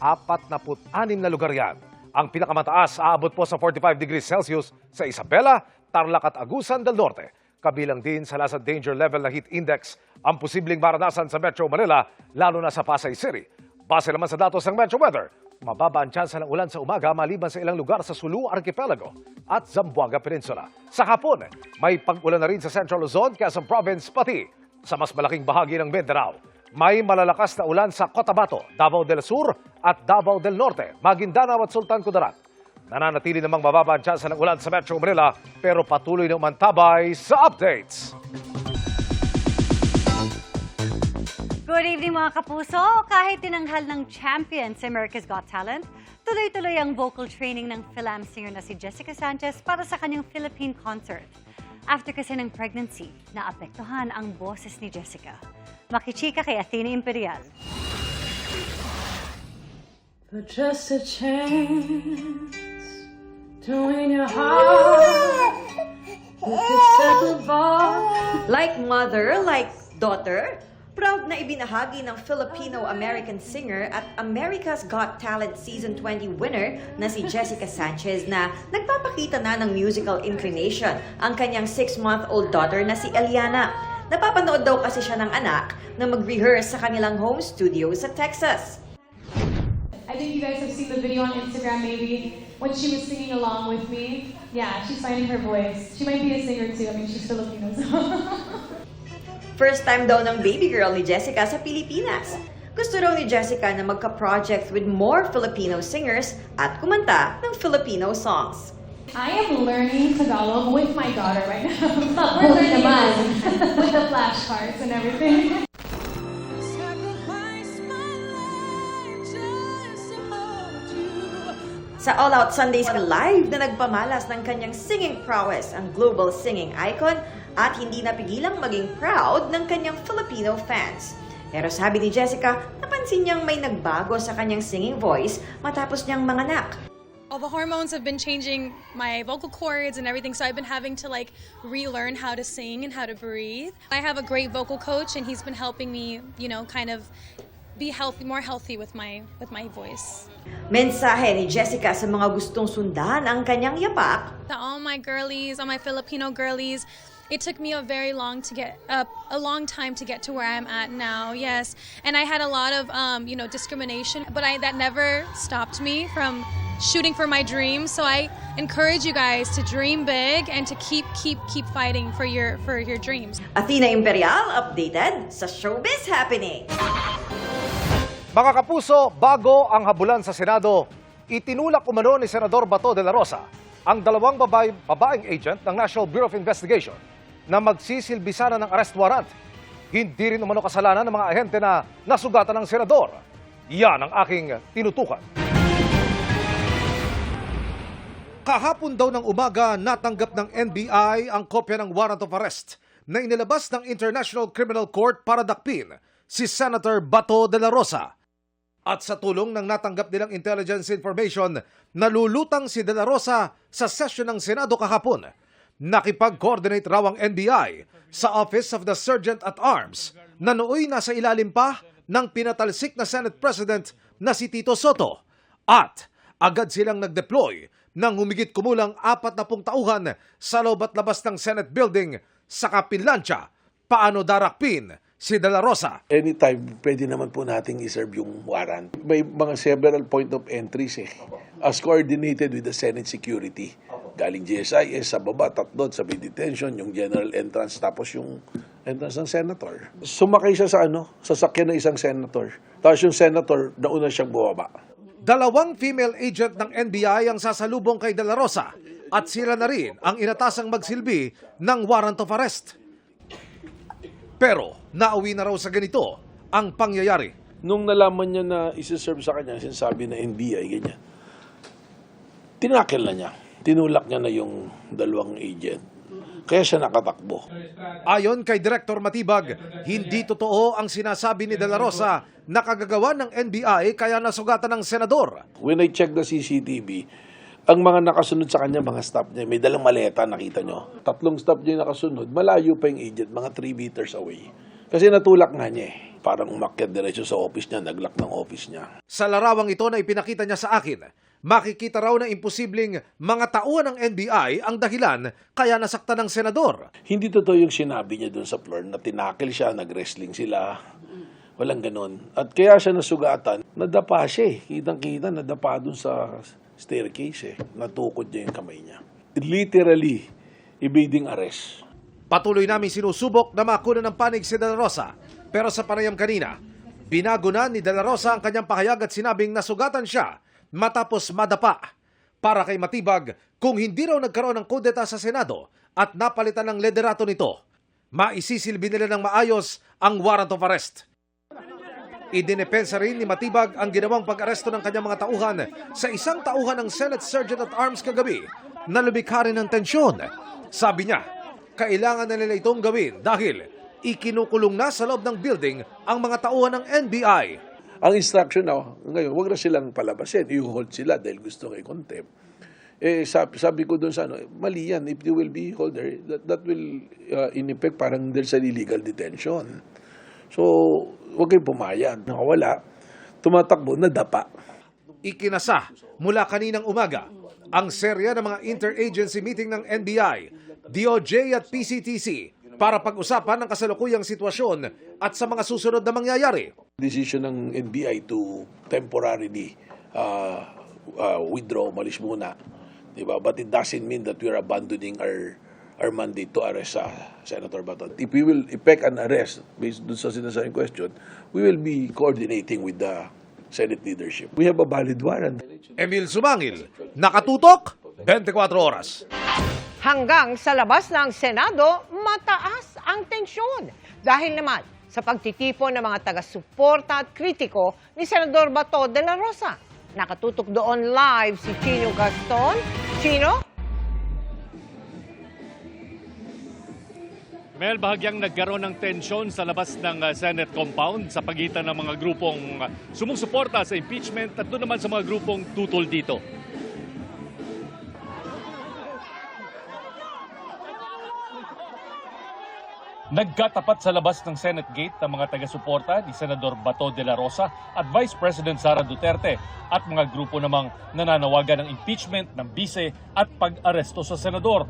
46 na lugar yan. Ang pinakamataas aabot po sa 45 degrees Celsius sa Isabela, Tarlac at Agusan del Norte. Kabilang din sa nasa danger level na heat index ang posibleng maranasan sa Metro Manila, lalo na sa Pasay City. Base naman sa datos ng Metro Weather, mababa ang tsansa ng ulan sa umaga maliban sa ilang lugar sa Sulu Archipelago at Zamboanga Peninsula. Sa hapon, may pag-ulan na rin sa Central Luzon, Quezon Province, pati sa mas malaking bahagi ng Mindanao. May malalakas na ulan sa Cotabato, Davao del Sur at Davao del Norte, Maguindanao at Sultan Kudarat. Nananatili namang mababa ang tsansa ng ulan sa Metro Manila pero patuloy na umantabay sa updates. Good evening mga kapuso! Kahit tinanghal ng champion sa America's Got Talent, tuloy-tuloy ang vocal training ng Fil-Am singer na si Jessica Sanchez para sa kanyang Philippine concert. After kasi ng pregnancy, naapektuhan ang boses ni Jessica. Makichika kay Athena Imperial. But just a chance to win your heart. Like mother, like daughter, proud na ibinahagi ng Filipino-American singer at America's Got Talent Season 20 winner na si Jessica Sanchez na nagpapakita na ng musical inclination ang kanyang 6-month-old daughter na si Eliana. Napapanood daw kasi siya ng anak na mag-rehearse sa kanilang home studio sa Texas. I think you guys have seen the video on Instagram maybe when she was singing along with me. Yeah, she's finding her voice. She might be a singer too. I mean, she's Filipino. So. First time daw ng baby girl ni Jessica sa Pilipinas. Gusto raw ni Jessica na magka-project with more Filipino singers at kumanta ng Filipino songs. I am learning Tagalog with my daughter right now. We're learning with the flashcards and everything. Sa All Out Sundays Live na nagpamalas ng kanyang singing prowess ang global singing icon at hindi napigilang maging proud ng kanyang Filipino fans. Pero sabi ni Jessica, napansin niyang may nagbago sa kanyang singing voice matapos niyang manganak. All the hormones have been changing my vocal cords and everything, so I've been having to like relearn how to sing and how to breathe. I have a great vocal coach and he's been helping me, you know, kind of be healthy, more healthy with my voice. Mensahe ni Jessica sa mga gustong sundan ang kanyang yapak. To all my girlies, all my Filipino girlies, it took me a very long time to get to where I'm at now. Yes, and I had a lot of you know, discrimination, but that never stopped me from shooting for my dreams. So I encourage you guys to dream big and to keep fighting for your dreams. Athena Imperial updated sa Showbiz Happening. Mga kapuso, bago ang habulan sa Senado, itinulak umano ni Senador Bato de la Rosa ang dalawang babaeng agent ng National Bureau of Investigation na magsisilbi sana ng arrest warrant. Hindi rin umano kasalanan ng mga ahente na nasugatan ng senador. Yan ang aking tinutukan. Kahapon daw ng umaga, natanggap ng NBI ang kopya ng warrant of arrest na inilabas ng International Criminal Court para dakpin si Senator Bato de la Rosa. At sa tulong ng natanggap nilang intelligence information, nalulutang si de la Rosa sa session ng Senado kahapon. Nakipag-coordinate raw ang NBI sa Office of the Sergeant at Arms na nooy nasa ilalim pa ng pinatalsik na Senate President na si Tito Soto. At agad silang nag-deploy ng humigit kumulang 40 tauhan sa loob at labas ng Senate Building sa Kapinlansya. Paano darakpin si de la Rosa? Anytime, pwede naman po nating iserve yung warrant. May mga several point of entries as coordinated with the Senate Security. Galing GSIS, sa baba, tatlod, sa detention, yung general entrance, tapos yung entrance ng senator. Sumakay siya sa sasakyan ng isang senator. Tapos yung senator, nauna siyang bumaba. Dalawang female agent ng NBI ang sasalubong kay de la Rosa at sila na rin ang inatasang magsilbi ng warrant of arrest. Pero nauwi na raw sa ganito ang pangyayari. Nung nalaman niya na isi-serve sa kanya, sinasabi na NBI, ganyan, tinakil na niya. Tinulak niya na yung dalawang agent. Kaya siya nakatakbo. Ayon kay Director Matibag, hindi totoo ang sinasabi ni de la Rosa na kagagawa ng NBI kaya nasugatan ng senador. When I check the CCTV, ang mga nakasunod sa kanya, mga staff niya, may dalang maleta, nakita nyo. 3 staff niya nakasunod, malayo pa yung agent, mga 3 meters away. Kasi natulak nga niya parang umakyat diretso sa office niya, naglock ng office niya. Sa larawang ito na ipinakita niya sa akin, makikita raw na imposibleng mga tauhan ng NBI ang dahilan kaya nasaktan ng senador. Hindi totoo yung sinabi niya doon sa floor na tinakil siya, nag-wrestling sila. Walang ganun. At kaya siya nasugatan, nadapa siya Kitang-kita, nadapa doon sa staircase Natukod niya yung kamay niya. Literally, evading arrest. Patuloy namin sinusubok na makunan ng panig si de la Rosa. Pero sa panayam kanina, binago na ni de la Rosa ang kanyang pahayag at sinabing nasugatan siya matapos madapa. Para kay Matibag, kung hindi raw nagkaroon ng kudeta sa Senado at napalitan ng liderato nito, maisisilbi nila ng maayos ang warrant of arrest. Idinepensa rin ni Matibag ang ginawang pag-aresto ng kanyang mga tauhan sa isang tauhan ng Senate Sergeant at Arms kagabi na lumikha rin ng tensyon. Sabi niya, kailangan na nila itong gawin dahil ikinukulong na sa loob ng building ang mga tauhan ng NBI. Ang instruction ngayon, huwag na silang palabasin. I-hold sila dahil gusto kay contempt. Sabi ko doon sa mali yan. If they will be hold there, that will in effect parang there's an illegal detention. So, huwag kayong pumayag. Nakawala, tumatakbo, nadapa. Ikinasa mula kaninang umaga ang serya ng mga interagency meeting ng NBI, DOJ at PCTC para pag-usapan ang kasalukuyang sitwasyon at sa mga susunod na mangyayari. Decision ng NBI to temporarily withdraw, malis muna. Diba? But it doesn't mean that we are abandoning our mandate to arrest Senator Bato. If we will effect an arrest based on sa sinasabing question, we will be coordinating with the Senate leadership. We have a valid warrant. Emil Sumangil, nakatutok, 24 oras. Hanggang sa labas ng Senado, mataas ang tensyon. Dahil naman sa pagtitipon ng mga taga-suporta at kritiko ni Senador Bato de la Rosa. Nakatutok doon live si Chino Gaston. Chino? Mel, bahagyang nagkaroon ng tensyon sa labas ng Senate compound sa pagitan ng mga grupong sumusuporta sa impeachment at doon naman sa mga grupong tutol dito. Nagkatapat sa labas ng Senate Gate ang mga taga-suporta ni Senador Bato de la Rosa at Vice President Sara Duterte at mga grupo namang nananawagan ng impeachment ng bise at pag-aresto sa senador.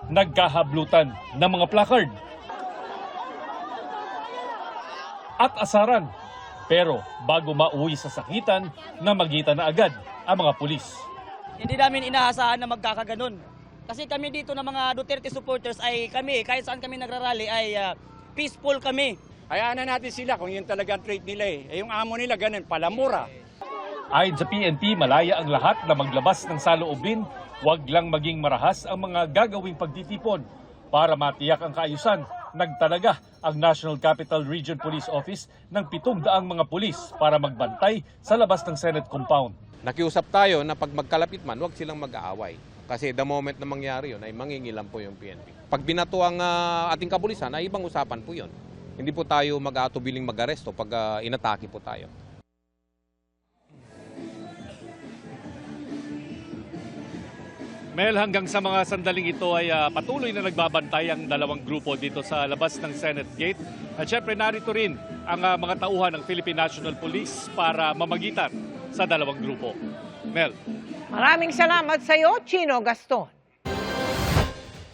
Nagkahablutan ng mga placard at asaran. Pero bago mauwi sa sakitan, namagitan na agad ang mga pulis. Hindi namin inaasahan na magkakaganon. Kasi kami dito na mga Duterte supporters ay kami, kahit saan kami nagrarally ay peaceful kami. Hayaan na natin sila kung yun talagang trait nila yung amo nila ganun, palamura. Ayon sa PNP, malaya ang lahat na maglabas ng saloobin. Huwag lang maging marahas ang mga gagawing pagtitipon. Para matiyak ang kaayusan, nagtalaga ang National Capital Region Police Office ng 700 mga pulis para magbantay sa labas ng Senate compound. Nakiusap tayo na pag magkalapit man, huwag silang mag-aaway. Kasi the moment na mangyari yun, ay mangingilam po yung PNP. Pag binato ang ating kapulisan, ay ibang usapan po yun. Hindi po tayo mag-aatubiling mag-aresto pag inatake po tayo. Mel, hanggang sa mga sandaling ito ay patuloy na nagbabantay ang dalawang grupo dito sa labas ng Senate Gate. At syempre narito rin ang mga tauhan ng Philippine National Police para mamagitan sa dalawang grupo. Mel. Maraming salamat sa iyo, Chino Gaston.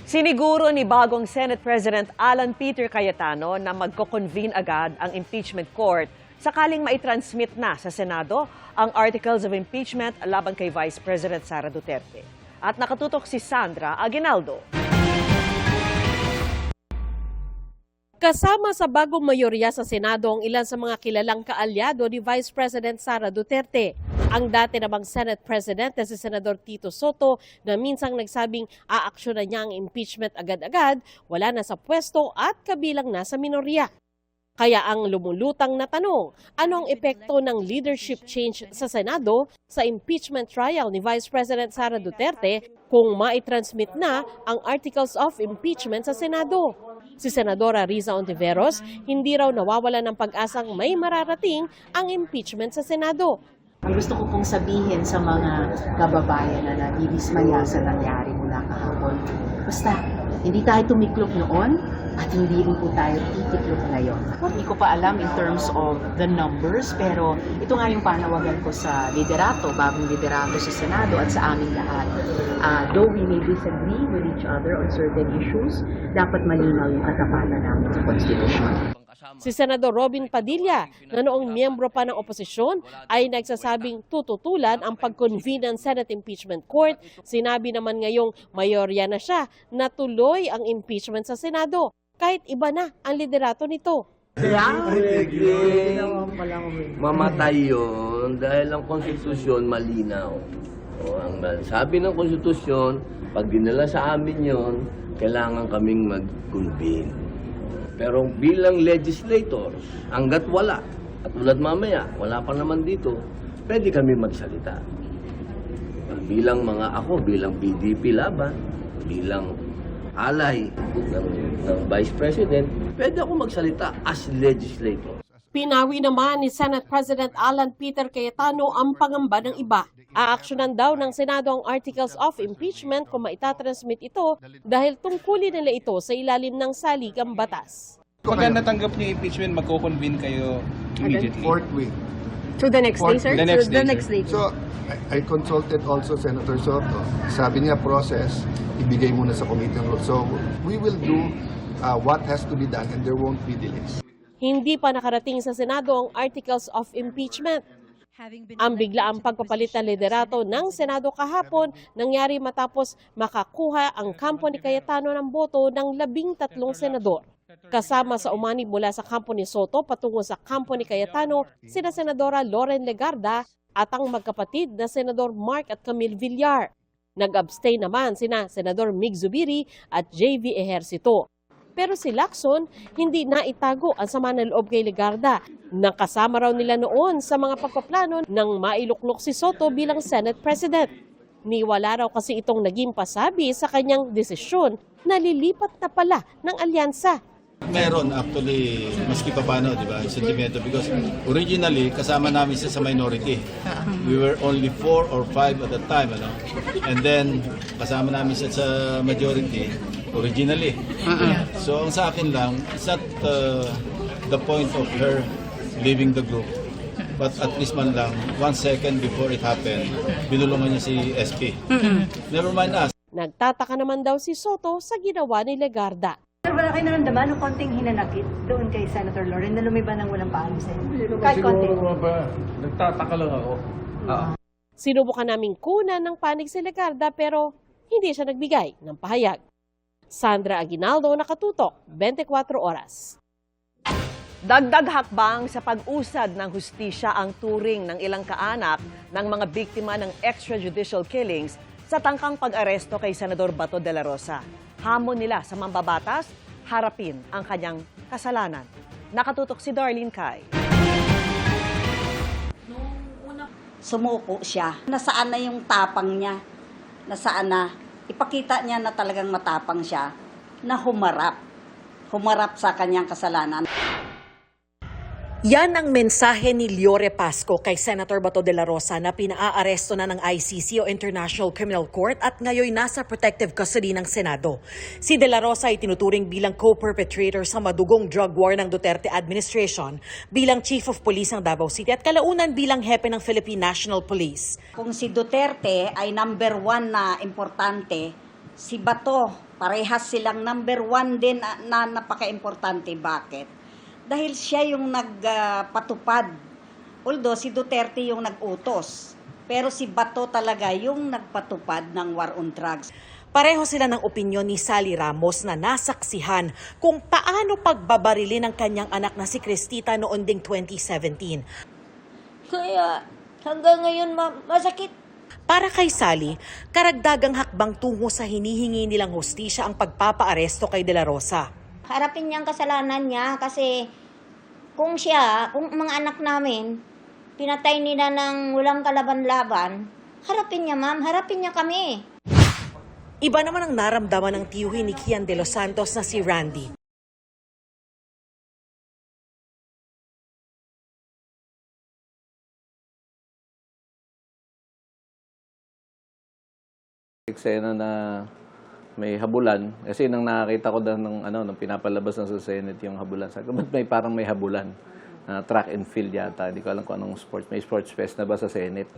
Siniguro ni bagong Senate President Alan Peter Cayetano na magko-convene agad ang impeachment court sakaling maitransmit na sa Senado ang articles of impeachment laban kay Vice President Sara Duterte. At nakatutok si Sandra Aguinaldo. Kasama sa bagong mayorya sa Senado ang ilan sa mga kilalang kaalyado ni Vice President Sara Duterte. Ang dati namang Senate President na si Senador Tito Soto na minsang nagsabing aaksyonan niya ang impeachment agad-agad, wala na sa pwesto at kabilang na sa minorya. Kaya ang lumulutang na tanong, ano ang epekto ng leadership change sa Senado sa impeachment trial ni Vice President Sara Duterte kung maitransmit na ang articles of impeachment sa Senado? Si Senadora Riza Ontiveros, hindi raw nawawala ng pag-asang may mararating ang impeachment sa Senado. Ang gusto ko pong sabihin sa mga kababayan na nadidismaya sa nangyari mula kahapon, basta hindi tayo tumiklop noon at hindi rin po tayo titiklop ngayon. Hindi ko pa alam in terms of the numbers, pero ito nga yung panawagan ko sa liderato, bagong liderato sa Senado at sa aming lahat. Though we may disagree with each other on certain issues, dapat malinaw yung katapatan namin sa Constitution. Si Senador Robin Padilla, na noong miyembro pa ng oposisyon, ay nagsasabing tututulan ang pag-convene ng Senate Impeachment Court. Sinabi naman ngayong mayorya na siya na tuloy ang impeachment sa Senado, kahit iba na ang liderato nito. Mamatay yun dahil ang konstitusyon malinaw. Ang sabi ng konstitusyon, pag dinala sa amin yun, kailangan kaming mag-convene. Pero bilang legislators, hanggat wala, at tulad mamaya, wala pa naman dito, pwede kami magsalita. Bilang bilang PDP laban, bilang alay ng Vice President, pwede ako magsalita as legislator. Pinawi naman ni Senate President Alan Peter Cayetano ang pangamba ng iba. Aaksyonan daw ng Senado ang articles of impeachment kung maitatransmit ito dahil tungkulin nila ito sa ilalim ng saligang batas. Pagka natanggap niyo impeachment, magko-convene kayo immediately? Fourth week. To the next day, sir? The next day. So, I consulted also Senator Soto. Sabi niya, process, ibigay muna sa committee on rules. So, we will do what has to be done and there won't be delays. Hindi pa nakarating sa Senado ang articles of impeachment. Ang biglaang pagpapalit ng liderato ng Senado kahapon nangyari matapos makakuha ang kampo ni Cayetano ng boto ng 13 senador. Kasama sa umani mula sa kampo ni Soto patungo sa kampo ni Cayetano, sina Senadora Loren Legarda at ang magkapatid na Senador Mark at Camille Villar. Nag-abstain naman sina Senador Mig Zubiri at JV Ejercito. Pero si Lacson, hindi naitago ang sama ng loob kay Legarda. Nakasama raw nila noon sa mga pagpaplano ng mailuklok si Soto bilang Senate President. Niwala raw kasi itong naging pasabi sa kanyang desisyon na lilipat na pala ng alyansa. Meron actually, maski pa paano, di ba, sentimento, because originally, kasama namin siya sa minority. We were only 4 or 5 at that time, ano? And then, kasama namin siya sa majority, originally. So, ang sa akin lang, it's not the point of her leaving the group. But at least man lang, 1 second before it happened, binulungan niya si SP. Never mind us. Nagtataka naman daw si Soto sa ginawa ni Legarda. Sir, wala kayo naramdaman ng konting hinanakit doon kay Senator Lauren na lumiban ng walang paano sa'yo? Kahit konti. Nagtataka lang ako. Sinubukan naming kunan ng panig si Legarda pero hindi siya nagbigay ng pahayag. Sandra Aguinaldo, Nakatutok, 24 Oras. Dagdag hakbang sa pag-usad ng hustisya ang turing ng ilang kaanak ng mga biktima ng extrajudicial killings sa tangkang pag-aresto kay Senador Bato de la Rosa. Hamon nila sa mambabatas, harapin ang kanyang kasalanan. Nakatutok si Darlene Kai. Sumuko siya. Nasaan na yung tapang niya? Nasaan na? Ipakita niya na talagang matapang siya na humarap. Humarap sa kanyang kasalanan. Yan ang mensahe ni Liore Pasco kay Senator Bato de la Rosa na pinaaresto na ng ICC o International Criminal Court at ngayon nasa protective custody ng Senado. Si de la Rosa ay tinuturing bilang co-perpetrator sa madugong drug war ng Duterte administration, bilang Chief of Police ng Davao City at kalaunan bilang hepe ng Philippine National Police. Kung si Duterte ay number 1 na importante, si Bato, parehas silang number 1 din na napaka-importante. Bakit? Dahil siya yung nagpatupad. Although si Duterte yung nag-utos. Pero si Bato talaga yung nagpatupad ng war on drugs. Pareho sila ng opinyon ni Sally Ramos na nasaksihan kung paano pagbabarili ng kanyang anak na si Cristita noon ding 2017. Kaya hanggang ngayon masakit. Para kay Sally, karagdagang hakbang tungo sa hinihingi nilang hustisya ang pagpapaaresto kay De La Rosa. Harapin niya ang kasalanan niya kasi kung mga anak namin, pinatay nila ng walang kalaban-laban, harapin niya ma'am, harapin niya kami. Iba naman ang naramdaman ng tiyuhin ni Kian de los Santos na si Randy. Eksena na may habulan kasi nang nakakita ko nung pinapalabas na sa Senate yung habulan. Sabi ko, ba't may habulan? Track and field yata. Hindi ko alam kung anong sports. May sports fest na ba sa Senate?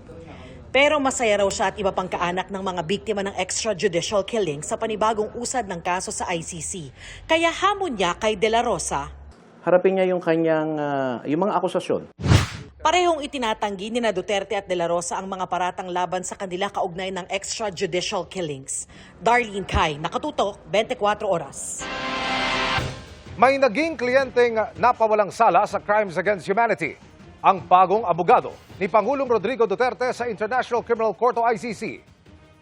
Pero masaya raw siya at iba pang kaanak ng mga biktima ng extrajudicial killing sa panibagong usad ng kaso sa ICC. Kaya hamon niya kay De La Rosa. Harapin niya yung kanyang, yung mga akusasyon. Parehong itinatanggi ni na Duterte at De La Rosa ang mga paratang laban sa kanila kaugnay ng extrajudicial killings. Darlene Kai, Nakatutok, 24 Oras. May naging kliyenteng napawalang sala sa Crimes Against Humanity. Ang bagong abogado ni Pangulong Rodrigo Duterte sa International Criminal Court o ICC.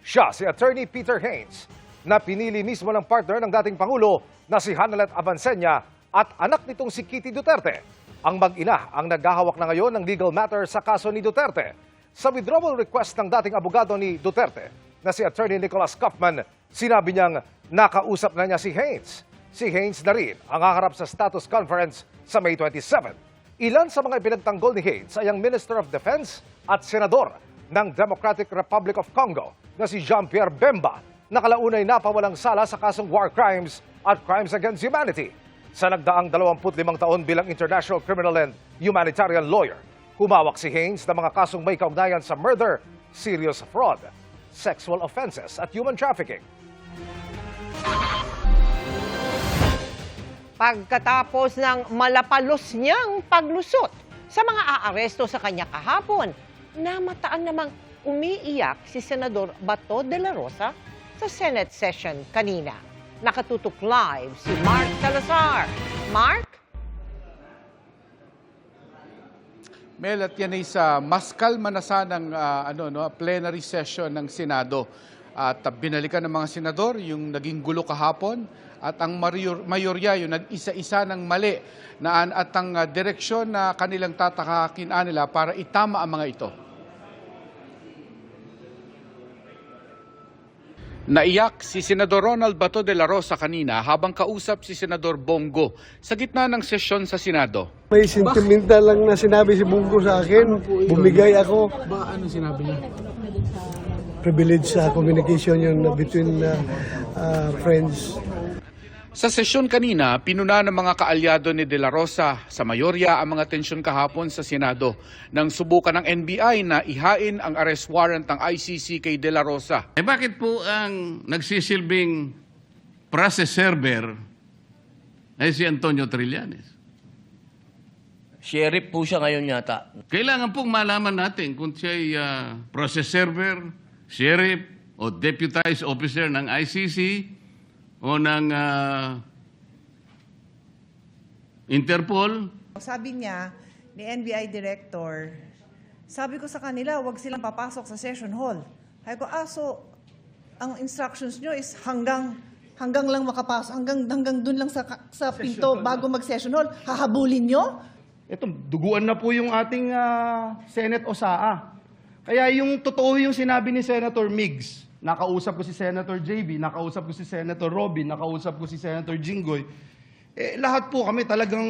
Siya si Attorney Peter Haynes na pinili mismo ng partner ng dating Pangulo na si Hanalet Abansenya at anak nitong si Kitty Duterte. Ang mag-ina ang naghahawak na ngayon ng legal matter sa kaso ni Duterte. Sa withdrawal request ng dating abogado ni Duterte na si Attorney Nicholas Kaufman, sinabi niyang nakausap na niya si Haynes. Si Haynes na rin ang haharap sa status conference sa May 27. Ilan sa mga ipinagtanggol ni Haynes ay ang Minister of Defense at Senador ng Democratic Republic of Congo na si Jean-Pierre Bemba na kalaunay napawalang sala sa kasong war crimes at crimes against humanity. Sa nagdaang 25 taon bilang international criminal and humanitarian lawyer, humawak si Haynes ng mga kasong may kaugnayan sa murder, serious fraud, sexual offenses at human trafficking. Pagkatapos ng malapalos niyang paglusot sa mga aaresto sa kanya kahapon, namataan namang umiiyak si Senador Bato de la Rosa sa Senate session kanina. Nakatutok live si Mark Salazar. Mark? Mel, at yan ay sa mas kalma na sanang plenary session ng Senado. At binalikan ng mga senador yung naging gulo kahapon at ang mayorya yung nag-isa-isa ng mali at ang direksyon na kanilang tatakakin nila para itama ang mga ito. Naiyak si Senador Ronald Bato de la Rosa kanina habang kausap si Senador Bongo sa gitna ng sesyon sa Senado. May sentimental lang na sinabi si Bongo sa akin. Bumigay ako. Ano sinabi niya? Privilege sa communication yun between friends. Sa sesyon kanina, pinuna ng mga kaalyado ni De La Rosa sa mayorya ang mga tensyon kahapon sa Senado nang subukan ng NBI na ihain ang arrest warrant ng ICC kay De La Rosa. Bakit po ang nagsisilbing process server ay si Antonio Trillanes? Sheriff po siya ngayon yata. Kailangan pong malaman natin kung siya'y process server, sheriff o deputized officer ng ICC o ng Interpol. Sabi niya ni NBI Director, sabi ko sa kanila, wag silang papasok sa session hall. Sabi ko, so ang instructions nyo is hanggang lang makapasok, hanggang dun lang sa pinto bago mag-session hall. Hahabulin nyo? Ito, duguan na po yung ating Senate OSAA. Kaya yung totoo yung sinabi ni Senator Migs, nakausap ko si Senator JB, nakausap ko si Senator Robin, nakausap ko si Senator Jinggoy. Lahat po kami talagang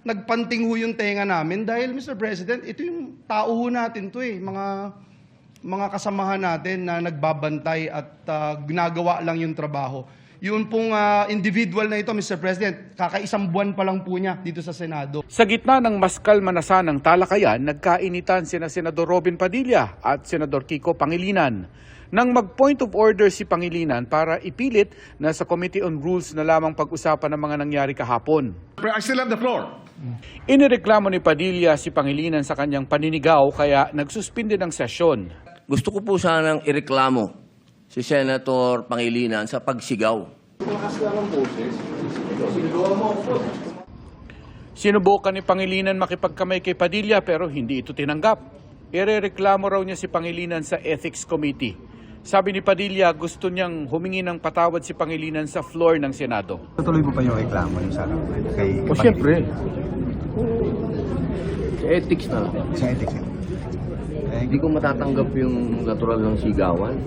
nagpanting ho yung tenga namin dahil, Mr. President, ito yung tao ho natin to mga kasamahan natin na nagbabantay at ginagawa lang yung trabaho. Yun pong individual na ito, Mr. President, kakaisang buwan pa lang po niya dito sa Senado. Sa gitna ng mas kalmanasan ng talakayan, nagkainitan sina Senador Robin Padilla at Senador Kiko Pangilinan. Nang mag-point of order si Pangilinan para ipilit na sa Committee on Rules na lamang pag-usapan ng mga nangyari kahapon. I still have the floor. Inireklamo ni Padilla si Pangilinan sa kanyang paninigaw kaya nagsuspinde ng sesyon. Gusto ko po sanang ireklamo si Senator Pangilinan sa pagsigaw. Sinubukan ni Pangilinan makipagkamay kay Padilla pero hindi ito tinanggap. Irereklamo raw niya si Pangilinan sa Ethics Committee. Sabi ni Padilla, gusto niyang humingi ng patawad si Pangilinan sa floor ng Senado. Tutuloy mo pa yung reklamo yung sana kay O siyempre. Sa ethics na. Sa ethics. Hindi ko matatanggap yung natural ng sigawan.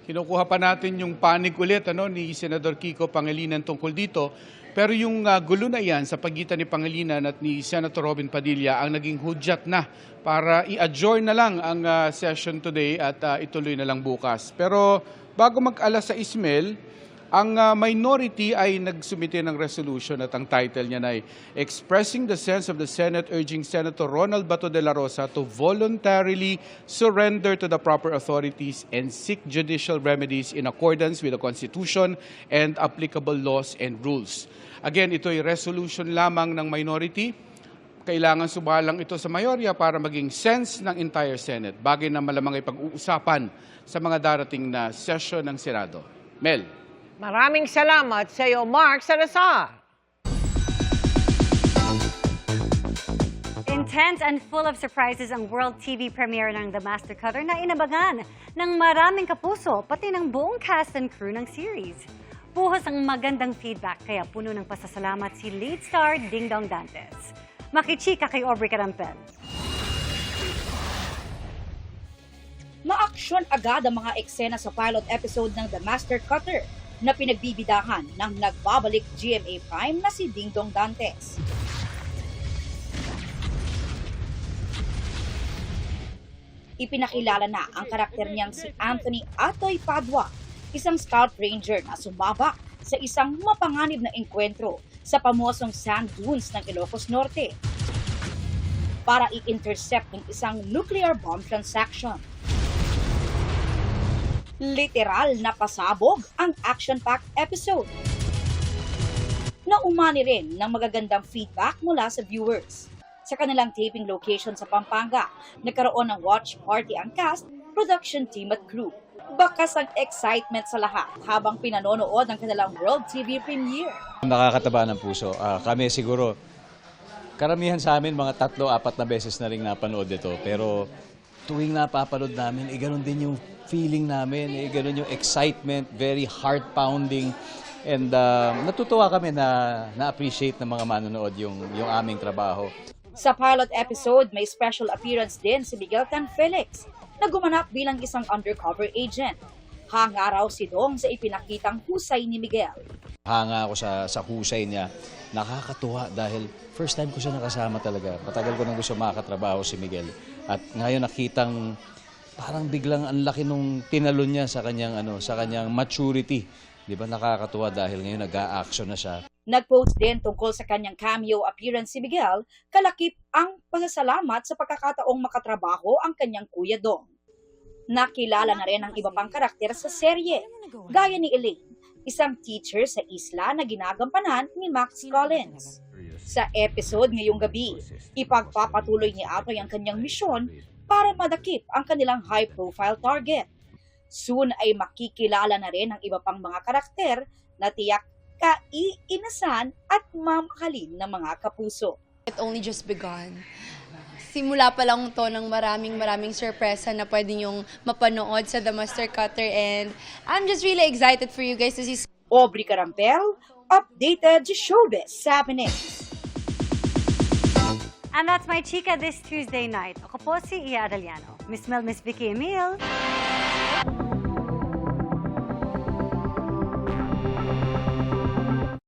Kinukuha pa natin yung panig ulit ni Senador Kiko Pangilinan tungkol dito. Pero yung gulo na yan sa pagitan ni Pangilinan at ni Senator Robin Padilla ang naging hudyat na para i-adjourn na lang ang session today at ituloy na lang bukas. Pero bago mag-alas sa Ismail, ang minority ay nagsumite ng resolution at ang title niya ay Expressing the Sense of the Senate Urging Senator Ronald Bato de la Rosa to voluntarily surrender to the proper authorities and seek judicial remedies in accordance with the Constitution and applicable laws and rules. Again, ito ay resolution lamang ng minority. Kailangan subalang ito sa mayorya para maging sense ng entire Senate. Bagay na malamang ay pag-uusapan sa mga darating na session ng Senado. Mel. Maraming salamat sa iyo, Mark Salazar. Intense and full of surprises ang World TV premiere ng The Master Cutter na inabangan ng maraming kapuso, pati ng buong cast and crew ng series. Buhos ang magandang feedback, kaya puno ng pasasalamat si lead star Ding Dong Dantes. Makichika kay Aubrey Carampel. Maaksyon agad ang mga eksena sa pilot episode ng The Master Cutter na pinagbibidahan ng nagbabalik GMA Prime na si Ding Dong Dantes. Ipinakilala na ang karakter niyang si Anthony Atoy Padua, isang scout ranger na sumabak sa isang mapanganib na engkwentro sa pamosong sand dunes ng Ilocos Norte para i-intercept ng isang nuclear bomb transaction. Literal na pasabog ang action-packed episode. Naumani rin ng magagandang feedback mula sa viewers. Sa kanilang taping location sa Pampanga, nagkaroon ng watch party ang cast, production team at crew. Bakas ang excitement sa lahat habang pinanonood ang kanilang World TV premiere. Nakakataba ng puso. Kami siguro, karamihan sa amin mga 3-4 na beses na rin napanood ito. Pero tuwing napapanood namin, ganoon din yung feeling namin, ganoon yung excitement, very heart-pounding. And natutuwa kami na na-appreciate ng mga manonood yung aming trabaho. Sa pilot episode, may special appearance din si Miguel Tan Felix na gumanap bilang isang undercover agent. Hanga raw si Dong sa ipinakitang husay ni Miguel. Hanga ako sa husay niya. Nakakatuwa dahil first time ko siya nakasama talaga. Matagal ko nang gusto makatrabaho si Miguel. At ngayon nakitang parang biglang ang laki nung tinalon niya sa kanyang maturity. 'Di ba nakakatuwa dahil ngayon nag-a-action na siya. Nag-post din tungkol sa kanyang cameo appearance si Miguel, kalakip ang pasasalamat sa pagkakataong makatrabaho ang kanyang kuya Dong. Nakilala na rin ang iba pang karakter sa serye, gaya ni Elaine, isang teacher sa isla na ginagampanan ni Max Collins. Sa episode ngayong gabi, ipagpapatuloy ni Atoy ang kanyang misyon para madakip ang kanilang high-profile target. Soon ay makikilala na rin ang iba pang mga karakter na tiyak kaiinasan at mamahalin ng mga kapuso. It only just begun. Simula pa lang to ng maraming sorpresa na pwede niyong mapanood sa The Master Cutter, and I'm just really excited for you guys to see. Aubrey Carampel, updated showbiz happenings. And that's my chika this Tuesday night. Ako po si Ia Adaliano. Miss Mel, Miss Vicky Emil.